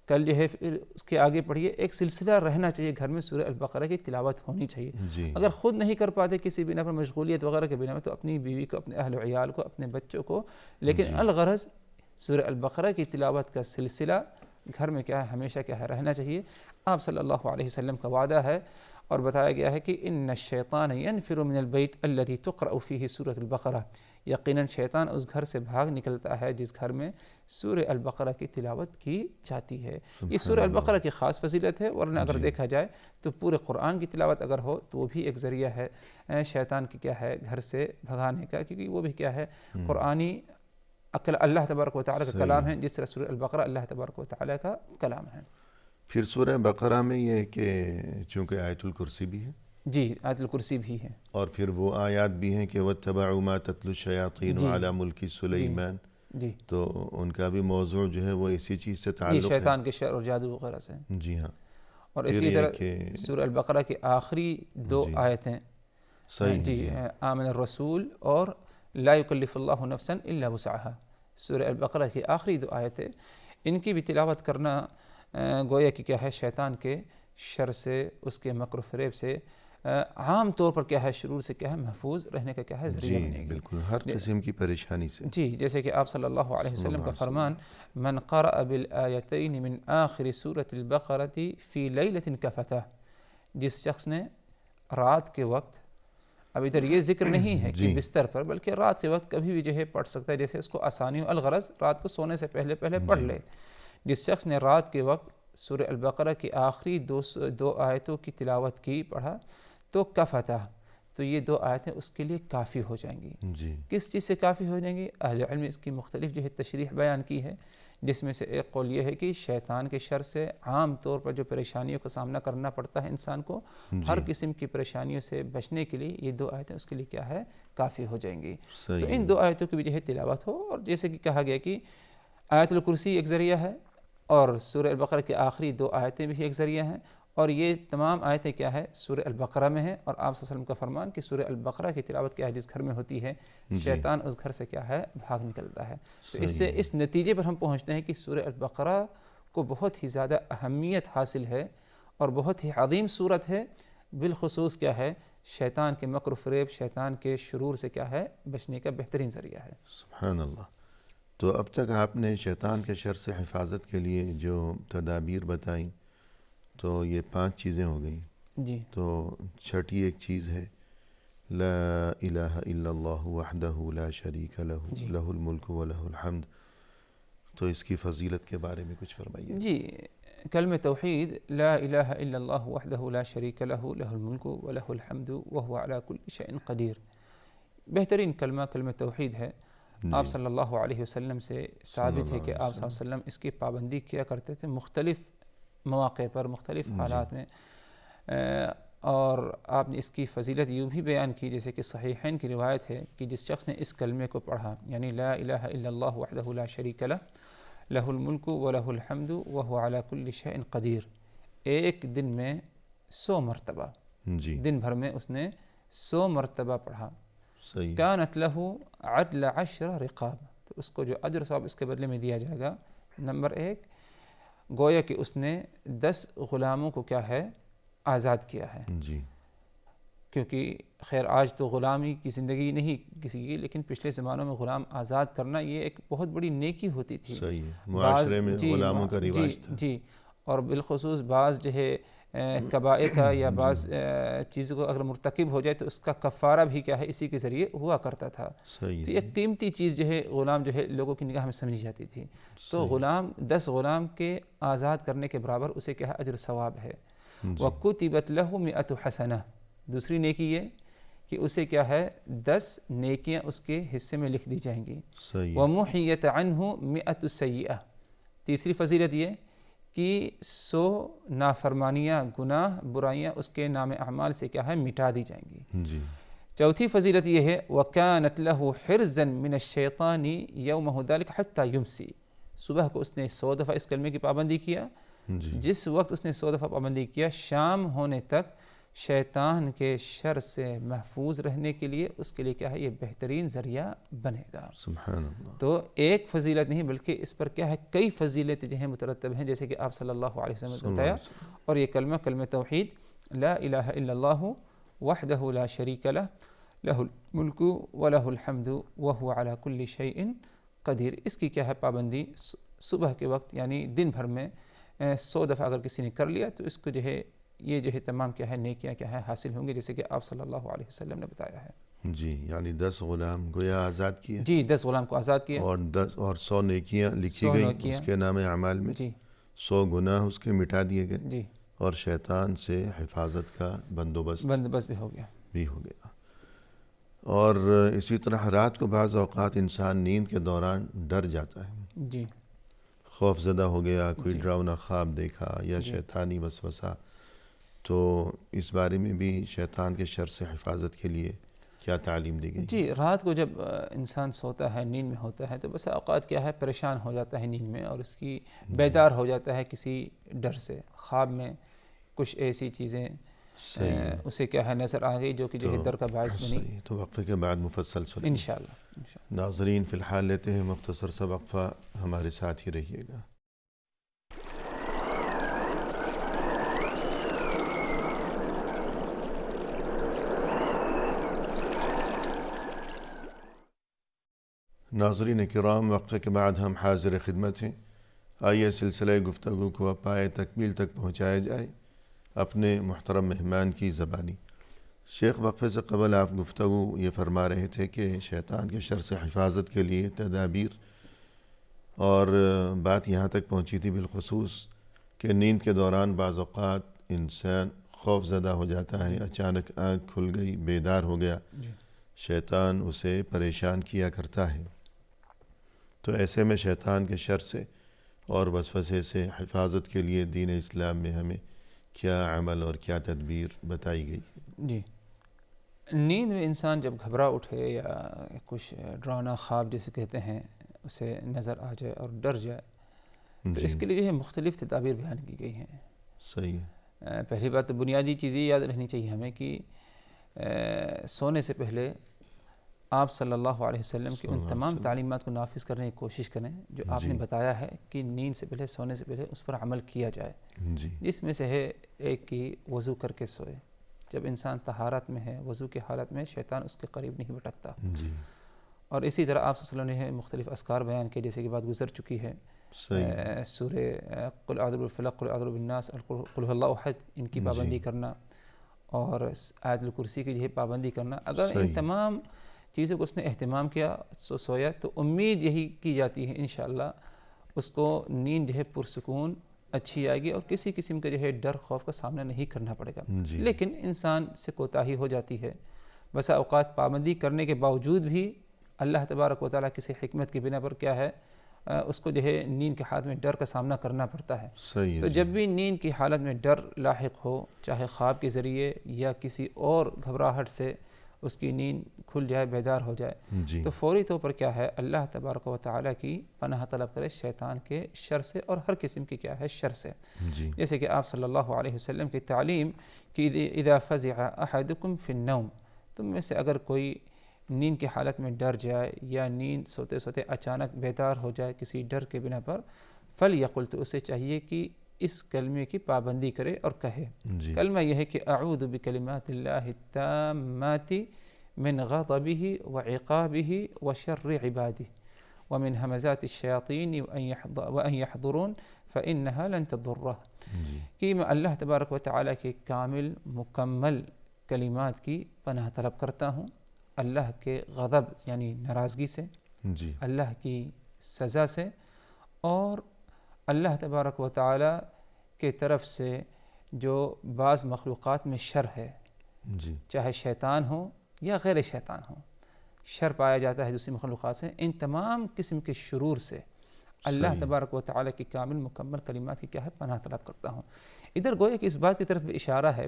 کل جو ہے پھر اس کے آگے پڑھیے، ایک سلسلہ رہنا چاہیے گھر میں سورہ البقرہ کی تلاوت ہونی چاہیے. جی. اگر خود نہیں کر پاتے کسی بنا پر مشغولیت وغیرہ کے بنا میں تو اپنی بیوی کو، اپنے اہل و عیال کو، اپنے بچوں کو، لیکن الغرض سورہ البقرہ کی تلاوت کا سلسلہ گھر میں کیا ہے ہمیشہ کیا ہے رہنا چاہیے. آپ صلی اللہ علیہ وسلم کا وعدہ ہے اور بتایا گیا ہے کہ ان الشیطان ینفر من البیت الذی تقرأ فیہ سورۃ البقرہ، یقیناً شیطان اس گھر سے بھاگ نکلتا ہے جس گھر میں سورہ البقرہ کی تلاوت کی جاتی ہے. یہ سورہ البقرہ کی خاص فضیلت ہے، ورنہ اگر دیکھا جائے تو پورے قرآن کی تلاوت اگر ہو تو وہ بھی ایک ذریعہ ہے شیطان کی کیا ہے گھر سے بھگانے کا، کیونکہ وہ بھی کیا ہے قرآنی اللہ تبارک و تعالیٰ کا کلام ہے، جس طرح سورہ البقرہ اللہ تبارک و تعالیٰ کا کلام ہے. پھر سورہ بقرہ میں یہ کہ چونکہ آیت الکرسی بھی ہے، جی آیت الکرسی بھی ہے، اور پھر وہ آیات بھی ہیں کہ وَاتَّبَعُوا مَا تَتْلُو الشَّيَاطِينُ عَلَى مُلْكِ سُلَيْمَانَ. جی تو ان کا بھی موضوع جو ہے وہ اسی چیز سے تعلق ہے، شیطان کے شر اور جادو وغیرہ سے. جی ہاں. اور اسی طرح سورہ البقرہ کی آخری 2 آیتیں جی آمن الرسول اور لا یکلف اللہ نفسا الا وسعها، سورہ البقرہ کی آخری 2 آیتیں، ان کی بھی تلاوت کرنا گویا کہ کیا ہے شیطان کے شر سے، اس کے مکر و فریب سے عام طور پر کیا ہے شرور سے کیا ہے محفوظ رہنے کا کیا ہے ذریعہ بنے گی. بالکل ہر قسم کی پریشانی سے. جی جیسے کہ آپ صلی اللہ علیہ وسلم کا فرمان من قرأ بالآیتین من آخر سورۃ البقرۃ فی لیلۃ کفتہ، جس شخص نے رات کے وقت، اب ادھر یہ ذکر نہیں ہے کہ بستر پر، بلکہ رات کے وقت کبھی بھی جو ہے پڑھ سکتا ہے، جیسے اس کو آسانی ہو، الغرض رات کو سونے سے پہلے پڑھ لے. جس شخص نے رات کے وقت سورہ البقرہ کی آخری 2 آیتوں کی تلاوت کی، پڑھا، تو کفتہ، تو یہ 2 آیتیں اس کے لیے کافی ہو جائیں گی. جی. کس چیز سے کافی ہو جائیں گی؟ اہل علم اس کی مختلف جو ہے تشریح بیان کی ہے، جس میں سے ایک قول یہ ہے کہ شیطان کے شر سے عام طور پر جو پریشانیوں کا سامنا کرنا پڑتا ہے انسان کو، ہر قسم کی پریشانیوں سے بچنے کے لیے یہ 2 آیتیں اس کے لیے کیا ہے کافی ہو جائیں گی. تو ان 2 آیتوں کی بھی جو ہے تلاوت ہو. اور جیسے کہ کہا گیا کہ آیت الکرسی ایک ذریعہ ہے اور سورہ البقرہ کی آخری 2 آیتیں بھی ایک ذریعہ ہیں، اور یہ تمام آیتیں کیا ہے سورہ البقرہ میں ہیں، اور آپ صلی اللہ علیہ وسلم کا فرمان کہ سورہ البقرہ کی تلاوت کیا ہے جس گھر میں ہوتی ہے شیطان اس گھر سے کیا ہے بھاگ نکلتا ہے۔ تو اس سے اس نتیجے پر ہم پہنچتے ہیں کہ سورہ البقرہ کو بہت ہی زیادہ اہمیت حاصل ہے اور بہت ہی عظیم صورت ہے، بالخصوص کیا ہے شیطان کے مکر و فریب، شیطان کے شرور سے کیا ہے بچنے کا بہترین ذریعہ ہے۔ سبحان اللہ۔ تو اب تک آپ نے شیطان کے شر سے حفاظت کے لیے جو تدابیر بتائیں تو یہ 5 چیزیں ہو گئیں۔ جی تو چھٹی ایک چیز ہے لا الہ الا اللہ وحدہ لا شریک لہ لہ الملک ولہ الحمد، تو اس کی فضیلت کے بارے میں کچھ فرمائیے۔ جی، کلمہ توحید لا الہ الا اللہ وحدہ لا شریک لہ لہ الملک ولہ الحمد وہو علی کل شیء قدیر، بہترین کلمہ کلمہ توحید ہے۔ آپ صلی اللہ علیہ وسلم سے ثابت ہے کہ آپ صلی اللہ علیہ وسلم اس کی پابندی کیا کرتے تھے مختلف مواقع پر، مختلف حالات میں، اور آپ نے اس کی فضیلت یوں بھی بیان کی جیسے کہ صحیحین کی روایت ہے کہ جس شخص نے اس کلمے کو پڑھا، یعنی لا الہ الا اللہ وحدہ لا شریک لہ لہ الملک ولہ الحمد وہو علی کل شیء قدیر، ایک دن میں 100 مرتبہ، دن بھر میں اس نے 100 مرتبہ پڑھا، کانت لہ عدل 10 رقاب، تو اس کو جو اجر ثواب اس کے بدلے میں دیا جائے گا، نمبر 1 گویا کہ اس نے 10 غلاموں کو کیا ہے آزاد کیا ہے۔ جی، کیونکہ خیر آج تو غلامی کی زندگی نہیں کسی کی، لیکن پچھلے زمانوں میں غلام آزاد کرنا یہ ایک بہت بڑی نیکی ہوتی تھی، صحیح ہے، معاشرے میں غلاموں کا رواج تھا۔ جی، اور بالخصوص بعض جو ہے کبائر کا یا بعض چیزوں کو اگر مرتکب ہو جائے تو اس کا کفارہ بھی کیا ہے اسی کے ذریعے ہوا کرتا تھا۔ تو ایک قیمتی چیز جو ہے غلام جو ہے لوگوں کی نگاہ میں سمجھی جاتی تھی، تو غلام 10 غلام کے آزاد کرنے کے برابر اسے کیا ہے اجر ثواب ہے۔ وَكُتِبَتْ لَهُ 100 حسنہ، دوسری نیکی یہ کہ اسے کیا ہے 10 نیکیاں اس کے حصے میں لکھ دی جائیں گی۔ وَمُحِيَتْ عَنْهُ 100 سیئہ، تیسری فضیلت یہ کہ 100 نافرمانیاں، گناہ، برائیاں اس کے نام اعمال سے کیا ہے مٹا دی جائیں گی۔ چوتھی فضیلت یہ ہے وَكَانَتْ لَهُ حِرْزًا مِنَ الشَّيْطَانِ يَوْمَهُ ذَلِكَ حَتَّى يُمْسِي، صبح کو اس نے 100 دفعہ اس کلمے کی پابندی کیا، جس وقت اس نے 100 دفعہ پابندی کیا شام ہونے تک شیطان کے شر سے محفوظ رہنے کے لیے اس کے لیے کیا ہے یہ بہترین ذریعہ بنے گا۔ سبحان اللہ۔ تو ایک فضیلت نہیں بلکہ اس پر کیا ہے کئی فضیلتیں جو ہیں مترتب ہیں، جیسے کہ آپ صلی اللہ علیہ وسلم نے بتایا، اور یہ کلمہ کلمہ توحید لا الہ الا اللہ وحدہ لا شریک لہ لہ الملک ولہ الحمد وہو علی کل شیء قدیر، اس کی کیا ہے پابندی صبح کے وقت یعنی دن بھر میں 100 دفعہ اگر کسی نے کر لیا تو اس کو جو ہے یہ جو ہے تمام کیا ہے نیکیاں کیا ہے حاصل ہوں گے، جیسے کہ آپ صلی اللہ علیہ وسلم نے بتایا ہے۔ جی، یعنی 10 غلام گویا آزاد کیے، جی 10 غلام کو آزاد کیا، اور 100 نیکیاں لکھی گئیں اس کے نام اعمال میں، 100 گناہ اس کے مٹا دیے گئے، جی، اور شیطان سے حفاظت کا بندوبست بھی ہو گیا۔ اور اسی طرح رات کو بعض اوقات انسان نیند کے دوران ڈر جاتا ہے، جی، خوف زدہ ہو گیا، کوئی ڈراؤنا خواب دیکھا یا شیطانی وسوسہ، تو اس بارے میں بھی شیطان کے شر سے حفاظت کے لیے کیا تعلیم دی گئی؟ جی، رات کو جب انسان سوتا ہے نیند میں ہوتا ہے تو بس اوقات کیا ہے پریشان ہو جاتا ہے نیند میں، اور اس کی بیدار ہو جاتا ہے کسی ڈر سے، خواب میں کچھ ایسی چیزیں اسے کیا ہے نظر آ گئی جو کہ جو ہے ڈر کا باعث بنی۔ تو وقفے کے بعد مفصل سنیں انشاءاللہ۔ ناظرین فی الحال لیتے ہیں مختصر سا وقفہ، ہمارے ساتھ ہی رہیے گا۔ ناظرین کرام، وقفے کے بعد ہم حاضر خدمت ہیں۔ آئیے سلسلہ گفتگو کو اب پائے تکمیل تک پہنچایا جائے اپنے محترم مہمان کی زبانی۔ شیخ، وقفے سے قبل آپ گفتگو یہ فرما رہے تھے کہ شیطان کے شر سے حفاظت کے لیے تدابیر، اور بات یہاں تک پہنچی تھی بالخصوص کہ نیند کے دوران بعض اوقات انسان خوف زدہ ہو جاتا ہے، اچانک آنکھ کھل گئی، بیدار ہو گیا، شیطان اسے پریشان کیا کرتا ہے، تو ایسے میں شیطان کے شر سے اور وسوسے سے حفاظت کے لیے دین اسلام میں ہمیں کیا عمل اور کیا تدبیر بتائی گئی؟ جی، نیند میں انسان جب گھبرا اٹھے یا کچھ ڈراؤنا خواب جسے کہتے ہیں اسے نظر آ جائے اور ڈر جائے، تو جی اس کے لیے جو ہے مختلف تدابیر بیان کی گئی ہیں۔ صحیح ہے۔ پہلی بات تو بنیادی چیز یہ یاد رہنی چاہیے ہمیں کہ سونے سے پہلے آپ صلی اللہ علیہ وسلم کی صلی ان اللہ علیہ تمام وسلم۔ تعلیمات کو نافذ کرنے کی کوشش کریں جو آپ نے جی بتایا ہے کہ نیند سے پہلے، سونے سے پہلے اس پر عمل کیا جائے، جی جس میں سے ہے ایک کی وضو کر کے سوئے۔ جب انسان طہارت میں ہے، وضو کی حالت میں، شیطان اس کے قریب نہیں بھٹکتا۔ جی اور اسی طرح آپ صلی اللہ علیہ وسلم نے مختلف اذکار بیان کیے، جیسے کہ بات گزر چکی ہے، صحیح سورہ قل اعوذ بالفلق، قل اعوذ بالناس، قل هو اللہ احد، ان کی پابندی کرنا، اور آیت الکرسی کی جو ہے پابندی کرنا۔ اگر ان صحیح تمام چیزوں کو اس نے اہتمام کیا، سویا، تو امید یہی کی جاتی ہے انشاءاللہ اس کو نیند جو ہے پرسکون اچھی آئے گی اور کسی قسم کے جو ہے ڈر خوف کا سامنا نہیں کرنا پڑے گا۔ جی لیکن انسان سے کوتاہی ہو جاتی ہے، بسا اوقات پابندی کرنے کے باوجود بھی اللہ تبارک و تعالیٰ کسی حکمت کی بنا پر کیا ہے اس کو جو ہے نیند کے حالت میں ڈر کا سامنا کرنا پڑتا ہے۔ صحیح تو ہے جب بھی نیند کی حالت میں ڈر لاحق ہو، چاہے خواب کے ذریعے یا کسی اور گھبراہٹ سے اس کی نیند کھل جائے، بیدار ہو جائے، جی تو فوری طور پر کیا ہے اللہ تبارک و تعالیٰ کی پناہ طلب کرے شیطان کے شر سے اور ہر قسم کی کیا ہے شر سے۔ جی جیسے کہ آپ صلی اللہ علیہ وسلم کی تعلیم کہ اذا فزع احدکم فی النوم، تم میں سے اگر کوئی نیند کی حالت میں ڈر جائے یا نیند سوتے سوتے اچانک بیدار ہو جائے کسی ڈر کے بنا پر، فلیقل، تو اسے چاہیے کہ اس کلمے کی پابندی کرے اور کہے۔ جی کلمہ یہ ہے کہ اعوذ بکلمات اللہ التامات من غضبہ وعقابہ وشر عبادہ ومن همزات الشیاطین وان یحضرون فانها لن تضرہ، جی کہ میں اللہ تبارک و تعالیٰ کے کامل مکمل کلمات کی پناہ طلب کرتا ہوں، اللہ کے غضب یعنی ناراضگی سے، جی اللہ کی سزا سے، اور اللہ تبارک و تعالیٰ کے طرف سے جو بعض مخلوقات میں شر ہے، جی چاہے شیطان ہو یا غیر شیطان ہو، شر پایا جاتا ہے دوسری مخلوقات سے، ان تمام قسم کے شرور سے اللہ صحیح تبارک و تعالیٰ کی کامل مکمل کلمات کی کیا ہے پناہ طلب کرتا ہوں۔ ادھر گویا کہ اس بات کی طرف بھی اشارہ ہے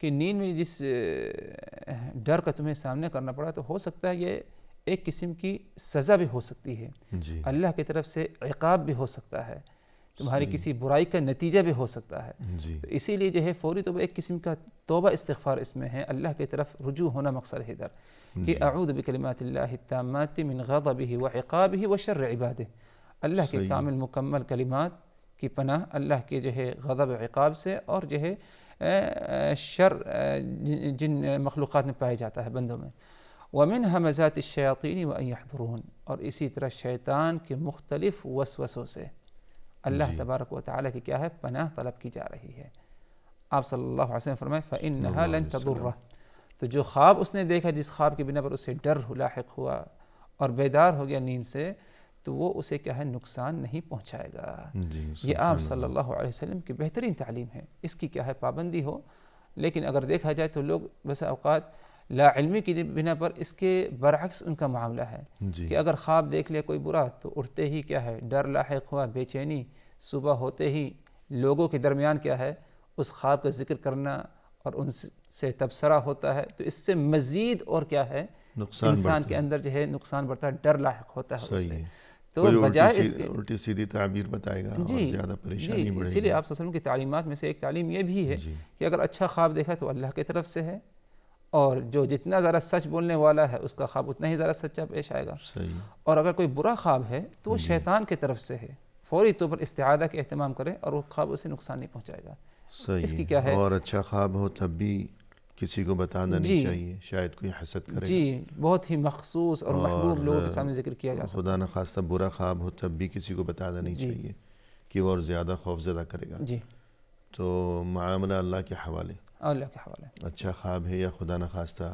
کہ نیند میں جس ڈر کا تمہیں سامنے کرنا پڑا، تو ہو سکتا ہے یہ ایک قسم کی سزا بھی ہو سکتی ہے، جی اللہ کی طرف سے عقاب بھی ہو سکتا ہے، تمہاری صحیح کسی برائی کا نتیجہ بھی ہو سکتا ہے۔ جی تو اسی لیے جو ہے فوری توبہ ایک قسم کا توبہ استغفار اس میں ہے، اللہ کی طرف رجوع ہونا مقصد ہے ادھر کہ جی اعوذ بکلمات اللہ التامات من غضبہ وعقابہ وشر عبادہ، اللہ کے صحیح کامل مکمل کلمات کی پناہ اللہ کے جو ہے غضب عقاب سے اور جو ہے شر جن مخلوقات میں پایا جاتا ہے بندوں میں، ومن همزات الشیاطین وان یحضرون، اور اسی طرح شیطان کے مختلف وسوسوں سے اللہ جی تبارک و تعالیٰ کی کیا ہے پناہ طلب کی جا رہی ہے۔ آپ صلی اللہ علیہ وسلم فرمائے فإنها لن تضرہ، تو جو خواب اس نے دیکھا، جس خواب کی بنا پر اسے ڈر لاحق ہوا اور بیدار ہو گیا نیند سے، تو وہ اسے کیا ہے نقصان نہیں پہنچائے گا۔ جی یہ آپ صلی اللہ علیہ وسلم کی بہترین تعلیم ہے، اس کی کیا ہے پابندی ہو۔ لیکن اگر دیکھا جائے تو لوگ بس اوقات لا علمی کی بنا پر اس کے برعکس ان کا معاملہ ہے جی کہ اگر خواب دیکھ لیا کوئی برا تو اٹھتے ہی کیا ہے ڈر لاحق ہوا، بے چینی، صبح ہوتے ہی لوگوں کے درمیان کیا ہے اس خواب کا ذکر کرنا اور ان سے تبصرہ ہوتا ہے، تو اس سے مزید اور کیا ہے نقصان انسان بڑھتا کے ہے۔ اندر جو ہے نقصان بڑھتا ہے، ڈر لاحق ہوتا ہے اس صحیح سے۔ ہے، تو کوئی بجائے اس کے الٹی سیدھی تعبیر بتائے گا اور زیادہ پریشانی بڑھے اسی لیے گی۔ آپ صلی اللہ علیہ وسلم کی تعلیمات میں سے ایک تعلیم یہ بھی ہے جی کہ اگر اچھا خواب دیکھا تو اللہ کی طرف سے ہے، اور جو جتنا زیادہ سچ بولنے والا ہے اس کا خواب اتنا ہی زیادہ سچا پیش آئے گا، صحیح اور اگر کوئی برا خواب ہے تو وہ شیطان کی طرف سے ہے، فوری طور پر استعاذہ کا اہتمام کرے اور وہ خواب اسے نقصان نہیں پہنچائے گا۔ اس کی صحیح کیا ہے اور اچھا خواب ہو تب بھی کسی کو بتانا نہیں چاہیے، شاید کوئی حسد کرے جی بہت ہی مخصوص اور محبوب لوگوں کے سامنے ذکر کیا جا سکتا خدا نخواستہ برا خواب ہو تب بھی کسی کو بتانا نہیں چاہیے کہ وہ اور زیادہ خوف زدہ کرے گا۔ جی تو معاملہ اللہ کے حوالے، اللہ کے حوالے۔ اچھا خواب ہے یا خدا نخواستہ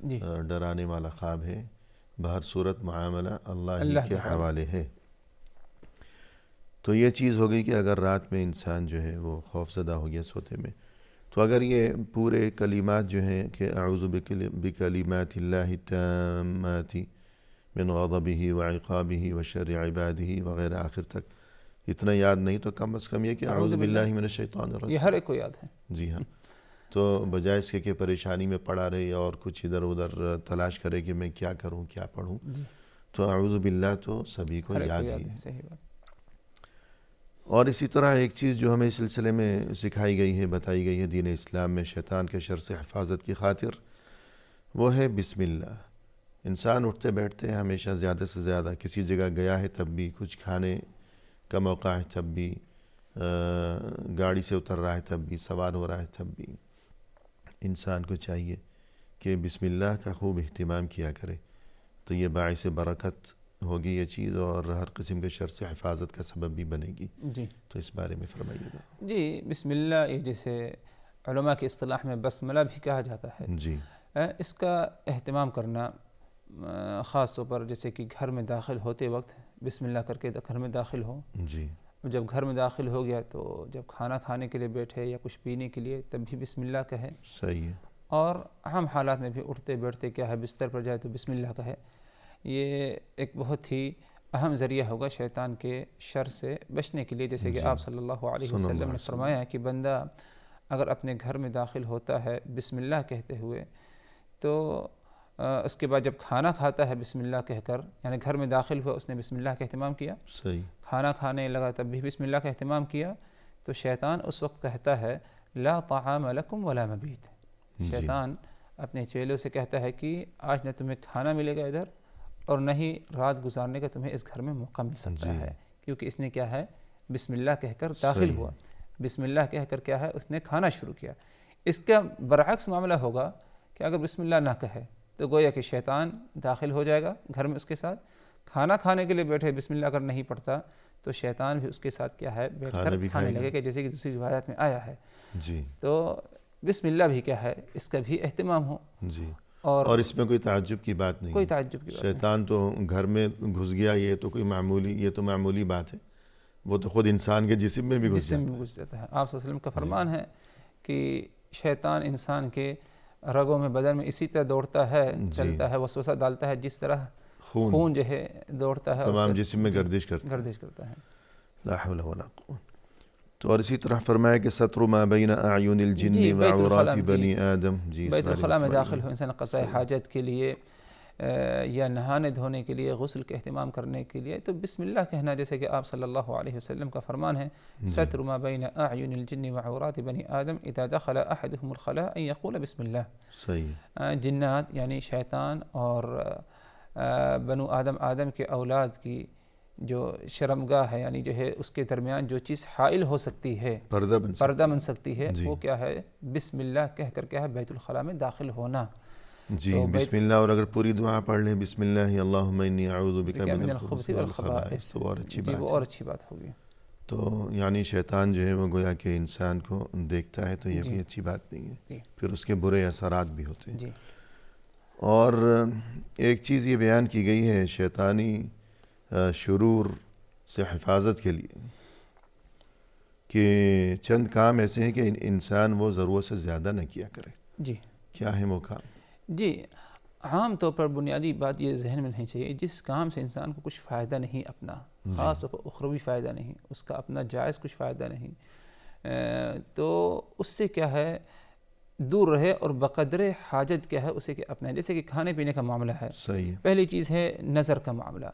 جی ڈرانے والا خواب ہے، بہر صورت معاملہ اللہ ہی اللہ کے کے حوالے ہے۔ تو یہ چیز ہو گئی کہ اگر رات میں انسان جو ہے وہ خوف زدہ ہو گیا سوتے میں، تو اگر یہ پورے کلمات جو ہیں کہ اعوذ بکلمات اللہ التامات من غضبہ وعقابہ وشر عبادہ وغیرہ آخر تک اتنا یاد نہیں، تو کم از کم یہ کہ اعوذ باللہ من الشیطان الرجیم، یہ ہر ایک کو یاد ہے۔ جی ہاں، تو بجائے اس کے کہ پریشانی میں پڑا رہے اور کچھ ادھر ادھر تلاش کرے کہ میں کیا کروں کیا پڑھوں، تو اعوذ باللہ تو سبھی کو ہر ایک یاد کو ہی ہے. صحیح بات. اور اسی طرح ایک چیز جو ہمیں اس سلسلے میں سکھائی گئی ہے، بتائی گئی ہے دین اسلام میں شیطان کے شر سے حفاظت کی خاطر، وہ ہے بسم اللہ. انسان اٹھتے بیٹھتے ہیں ہمیشہ زیادہ سے زیادہ، کسی جگہ گیا ہے تب بھی، کچھ کھانے کا موقع ہے تب بھی، گاڑی سے اتر رہا ہے تب بھی، سوار ہو رہا ہے تب بھی، انسان کو چاہیے کہ بسم اللہ کا خوب اہتمام کیا کرے. تو یہ باعث برکت ہوگی یہ چیز، اور ہر قسم کے شر سے حفاظت کا سبب بھی بنے گی. جی تو اس بارے میں فرمائیے گا. جی. بسم اللہ یہ جیسے علماء کی اصطلاح میں بسملہ بھی کہا جاتا ہے. جی اس کا اہتمام کرنا خاص طور پر جیسے کہ گھر میں داخل ہوتے وقت بسم اللہ کر کے گھر میں داخل ہو. جی جب گھر میں داخل ہو گیا تو جب کھانا کھانے کے لیے بیٹھے یا کچھ پینے کے لیے تب بھی بسم اللہ کہے. صحیح ہے. اور اہم حالات میں بھی اٹھتے بیٹھتے کیا ہے بستر پر جائے تو بسم اللہ کہے. یہ ایک بہت ہی اہم ذریعہ ہوگا شیطان کے شر سے بچنے کے لیے. جیسے کہ آپ صلی اللہ علیہ وسلم نے فرمایا کہ بندہ اگر اپنے گھر میں داخل ہوتا ہے بسم اللہ کہتے ہوئے، تو اس کے بعد جب کھانا کھاتا ہے بسم اللہ کہہ کر، یعنی گھر میں داخل ہوا اس نے بسم اللہ کا اہتمام کیا، صحیح. کھانا کھانے لگا تب بھی بسم اللہ کا اہتمام کیا، تو شیطان اس وقت کہتا ہے لا طعام لکم ولا مبیت. شیطان اپنے چیلوں سے کہتا ہے کہ آج نہ تمہیں کھانا ملے گا ادھر، اور نہ ہی رات گزارنے کا تمہیں اس گھر میں موقع مل سکتا ہے، کیونکہ اس نے کیا ہے بسم اللہ کہہ کر داخل ہوا. بسم اللہ کہہ کر کیا ہے اس نے کھانا شروع کیا. اس کا برعکس معاملہ ہوگا کہ اگر بسم اللہ نہ کہے تو گویا کہ شیطان داخل ہو جائے گا گھر میں اس کے ساتھ. کھانا کھانے کے لیے بیٹھے بسم اللہ اگر نہیں پڑھتا تو شیطان بھی اس کے ساتھ کیا ہے بیٹھ کر کھانے لگے گا، جیسے کہ دوسری روایات میں آیا ہے. جی تو بسم اللہ بھی کیا ہے اس کا بھی اہتمام ہو. جی. اور اس میں کوئی تعجب کی بات نہیں. کوئی تعجب کی بات نہیں. شیطان تو گھر میں گھس گیا، یہ تو کوئی معمولی بات ہے. وہ تو خود انسان کے جسم میں بھی گھس جاتا ہے. آپ صلی اللہ علیہ وسلم کا فرمان ہے کہ شیطان انسان کے رگوں میں بدن میں اسی طرح دوڑتا ہے، چلتا ہے، وسوسہ ڈالتا ہے جس طرح خون جو ہے دوڑتا ہے، تمام جسم میں گردش کرتا ہے. لا حول ولا قوة. تو اور اسی طرح فرمایا کہ ستر ما بین اعین الجن وعورات بنی آدم. بیت الخلاء میں داخل ہو انسان قضاء حاجت کے لیے یا نہانے دھونے کے لیے، غسل کا اہتمام کرنے کے لیے، تو بسم اللہ کہنا، جیسے کہ آپ صلی اللہ علیہ وسلم کا فرمان ہے ستر ما بین اعین الجن وعورات بنی آدم اذا دخل احدهم الخلاء ان يقول بسم اللہ. صحیح. جنات یعنی شیطان اور بنو آدم کے اولاد کی جو شرمگاہ ہے، یعنی جو ہے اس کے درمیان جو چیز حائل ہو سکتی ہے، پردہ بن سکتی ہے، وہ کیا ہے بسم اللہ کہہ کر کیا ہے بیت الخلاء میں داخل ہونا. جی بسم اللہ. اور اگر پوری دعا پڑھ لیں بسم اللہ اللہم انی اعوذ بک من الخبث والخبائث تو اور اچھی بات ہے. وہ اور اچھی بات ہوگی. تو یعنی شیطان جو ہے وہ گویا کہ انسان کو دیکھتا ہے تو یہ بھی اچھی بات نہیں ہے، پھر اس کے برے اثرات بھی ہوتے ہیں. اور ایک چیز یہ بیان کی گئی ہے شیطانی شرور سے حفاظت کے لیے کہ چند کام ایسے ہیں کہ انسان وہ ضرورت سے زیادہ نہ کیا کرے. جی کیا ہے وہ کام؟ جی عام طور پر بنیادی بات یہ ذہن میں نہیں چاہیے، جس کام سے انسان کو کچھ فائدہ نہیں اپنا، خاص طور پر اخروی فائدہ نہیں، اس کا اپنا جائز کچھ فائدہ نہیں، تو اس سے کیا ہے دور رہے اور بقدر حاجت کیا ہے اسے کہ اپنا. جیسے کہ کھانے پینے کا معاملہ ہے. صحیح. پہلی چیز ہے نظر کا معاملہ.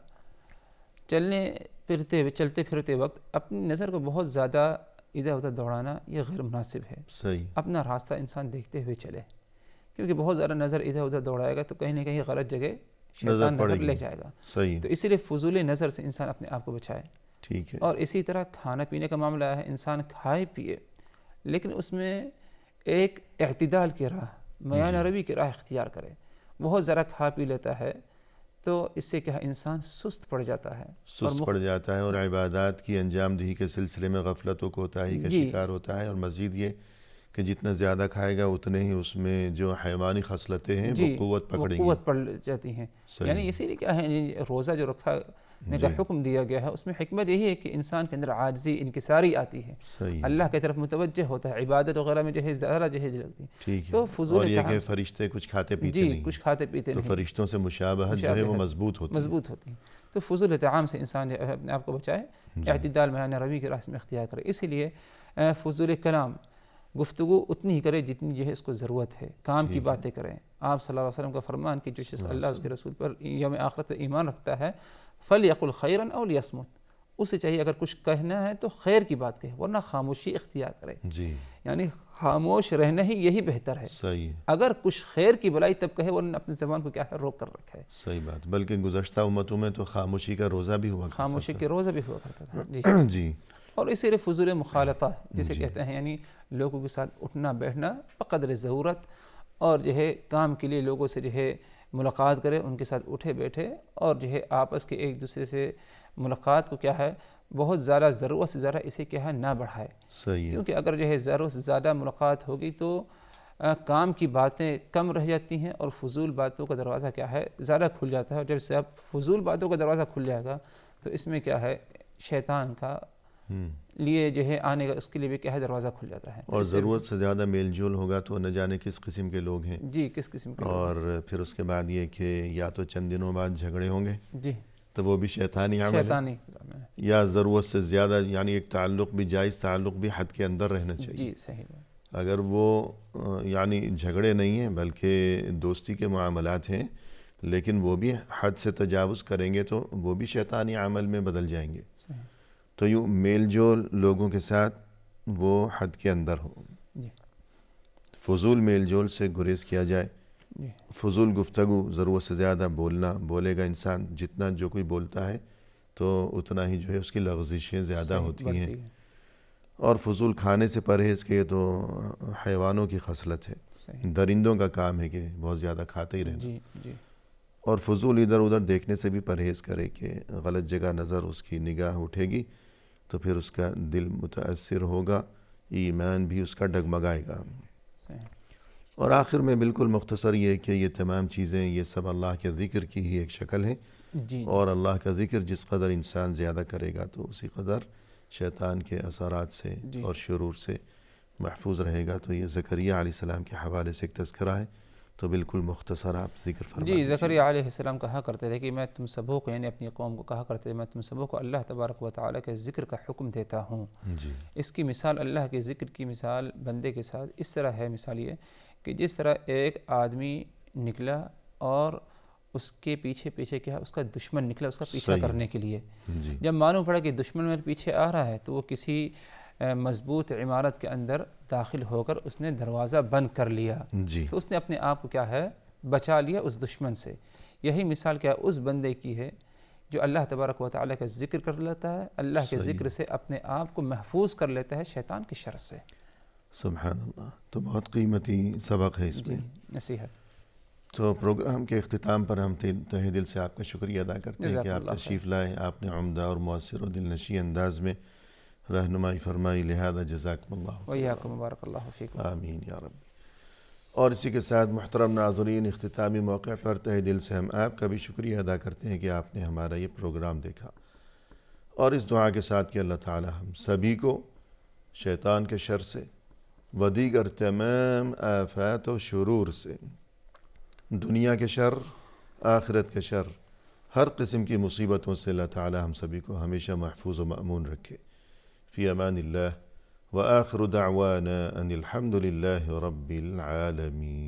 چلتے پھرتے وقت اپنی نظر کو بہت زیادہ ادھر ادھر دوڑانا یہ غیر مناسب ہے. صحیح. اپنا راستہ انسان دیکھتے ہوئے چلے، کیونکہ بہت زیادہ نظر ادھر ادھر دوڑائے گا تو کہیں نہ کہیں غلط جگہ شیطان نظر لے جائے گا. صحیح. تو اسی لیے فضول نظر سے انسان اپنے آپ کو بچائے. ٹھیک ہے. اور اسی طرح کھانا پینے کا معاملہ ہے، انسان کھائے پیے لیکن اس میں ایک اعتدال کی راہ، میانہ روی کی راہ اختیار کرے. بہت ذرا کھا پی لیتا ہے تو اس سے کیا انسان سست پڑ جاتا ہے، اور عبادات کی انجام دہی کے سلسلے میں غفلت و کوتاہی کا شکار ہوتا ہے. اور مزید یہ کہ جتنا زیادہ کھائے گا اتنے ہی اس میں جو حیوانی خصلتیں ہیں وہ قوت پڑ جاتی ہیں. یعنی اسی لیے کیا ہے روزہ جو رکھا کا حکم دیا گیا ہے اس میں حکمت یہی ہے کہ انسان کے اندر عاجزی انکساری آتی ہے، اللہ کی طرف متوجہ ہوتا ہے، عبادت وغیرہ میں جو ہے زیادہ جو ہے لگتی ہے. تو فضول اور یہ کہ فرشتے کچھ کھاتے پیتے نہیں، کچھ کھاتے پیتے نہیں، تو فرشتوں سے مشابہت جو ہے وہ مضبوط ہوتی ہے. تو فضول طعام سے انسان اپنے آپ کو بچائے، اعتدال میانہ روی کے راستے میں اختیار کرے. اسی لیے فضول کلام گفتگو اتنی ہی کرے جتنی جو ہے اس کو ضرورت ہے، کام کی باتیں کریں۔ آپ صلی اللہ علیہ وسلم کا فرمان کہ جو شخص اللہ اس کے رسول پر یوم آخرت پر ایمان رکھتا ہے فَلْيَقُلْ خَيْرًا أَوْ لِيَصْمُتْ، اسے چاہیے اگر کچھ کہنا ہے تو خیر کی بات کہے ورنہ خاموشی اختیار کرے۔ جی یعنی خاموش رہنا ہی یہی بہتر ہے، صحیح ہے، اگر کچھ خیر کی بلائی تب کہے ورنہ اپنی زبان کو کیا ہے روک کر رکھے۔ صحیح بات، بلکہ گزشتہ امتوں میں تو خاموشی کا روزہ بھی ہوا کرتا خاموشی کے روزہ بھی ہوا کرتا تھا جی۔ تھا۔ جی اور اسی لیے فضول مخالطہ جسے کہتے ہیں، یعنی لوگوں کے ساتھ اٹھنا بیٹھنا بقدر ضرورت، اور جو ہے کام کے لیے لوگوں سے جو ہے ملاقات کرے، ان کے ساتھ اٹھے بیٹھے، اور جو ہے آپس کے ایک دوسرے سے ملاقات کو کیا ہے بہت زیادہ ضرورت سے زیادہ اسے کیا ہے نہ بڑھائے، صحیح ہے، کیونکہ اگر جو ہے ضرورت سے زیادہ ملاقات ہوگی تو کام کی باتیں کم رہ جاتی ہیں اور فضول باتوں کا دروازہ کیا ہے زیادہ کھل جاتا ہے، اور جب سے اب فضول باتوں کا دروازہ کھل جائے گا تو اس میں کیا ہے شیطان کا لیے جو ہے آنے کا اس کے لیے بھی کیا ہے دروازہ کھل جاتا ہے، اور ضرورت سے زیادہ میل جول ہوگا تو نہ جانے کس قسم کے لوگ ہیں، جی کس قسم کے اور پھر اس کے بعد یہ کہ یا تو چند دنوں بعد جھگڑے ہوں گے جی تو وہ بھی شیطانی عمل ہے، شیطانی یا ضرورت سے زیادہ یعنی ایک تعلق بھی جائز تعلق بھی حد کے اندر رہنا چاہیے۔ جی صحیح بات، اگر وہ یعنی جھگڑے نہیں ہیں بلکہ دوستی کے معاملات ہیں لیکن وہ بھی حد سے تجاوز کریں گے تو وہ بھی شیطانی عمل میں بدل جائیں گے، صحیح تو یوں میل جول لوگوں کے ساتھ وہ حد کے اندر ہو، جی فضول میل جول سے گریز کیا جائے، جی فضول گفتگو ضرورت سے زیادہ بولے گا انسان، جتنا جو کوئی بولتا ہے تو اتنا ہی جو ہے اس کی لغزشیں زیادہ صحیح ہوتی بڑھتی ہیں، ہے، اور فضول کھانے سے پرہیز کے تو حیوانوں کی خصلت ہے، صحیح درندوں کا کام ہے کہ بہت زیادہ کھاتے ہی رہنا، جی جی اور فضول ادھر ادھر دیکھنے سے بھی پرہیز کرے کہ غلط جگہ نظر اس کی نگاہ اٹھے گی تو پھر اس کا دل متاثر ہوگا، ایمان بھی اس کا ڈگمگائے گا۔ صحیح اور آخر میں بالکل مختصر یہ کہ یہ تمام چیزیں یہ سب اللہ کے ذکر کی ہی ایک شکل ہے، جی اور اللہ کا ذکر جس قدر انسان زیادہ کرے گا تو اسی قدر شیطان کے اثرات سے جی اور شرور سے محفوظ رہے گا۔ تو یہ زکریہ علیہ السلام کے حوالے سے ایک تذکرہ ہے، تو بالکل مختصر آپ ذکر فرما جی دیجیے۔ زکریا علیہ السلام کہا کرتے تھے کہ میں تم سبوں کو یعنی اپنی قوم کو کہا کرتے تھے میں تم سبوں کو اللہ تبارک و تعالیٰ کے ذکر کا حکم دیتا ہوں۔ جی اس کی مثال اللہ کے ذکر کی مثال بندے کے ساتھ اس طرح ہے، مثال یہ کہ جس طرح ایک آدمی نکلا اور اس کے پیچھے پیچھے کیا اس کا دشمن نکلا اس کا پیچھا صحیح۔ کرنے کے لیے، جی جب معلوم پڑا کہ دشمن میرے پیچھے آ رہا ہے تو وہ کسی مضبوط عمارت کے اندر داخل ہو کر اس نے دروازہ بند کر لیا، جی تو اس نے اپنے آپ کو کیا ہے بچا لیا اس دشمن سے۔ یہی مثال کیا اس بندے کی ہے جو اللہ تبارک و تعالیٰ کا ذکر کر لیتا ہے، اللہ کے صحیح۔ ذکر سے اپنے آپ کو محفوظ کر لیتا ہے شیطان کی شر سے۔ سبحان اللہ، تو بہت قیمتی سبق ہے اس جی میں۔ نصیحت۔ تو پروگرام کے اختتام پر ہم تہ دل سے آپ کا شکریہ ادا کرتے ہیں جزاک کہ آپ اللہ تشریف لائے، آپ نے عمدہ اور مؤثر و دل نشیں انداز میں رہنمائی فرمائی، لہذا جزاکم اللہ خیر۔ وإياكم مبارک اللہ فیکم۔ آمین یا رب۔ اور اسی کے ساتھ محترم ناظرین، اختتامی موقع پر تہ دل سے ہم آپ کا بھی شکریہ ادا کرتے ہیں کہ آپ نے ہمارا یہ پروگرام دیکھا، اور اس دعا کے ساتھ کہ اللہ تعالی ہم سبھی کو شیطان کے شر سے و دیگر تمام آفات و شرور سے، دنیا کے شر، آخرت کے شر، ہر قسم کی مصیبتوں سے اللہ تعالی ہم سبھی کو ہمیشہ محفوظ و مأمون رکھے۔ فی امان اللہ، وآخر دعوانا ان الحمد للہ رب العالمین۔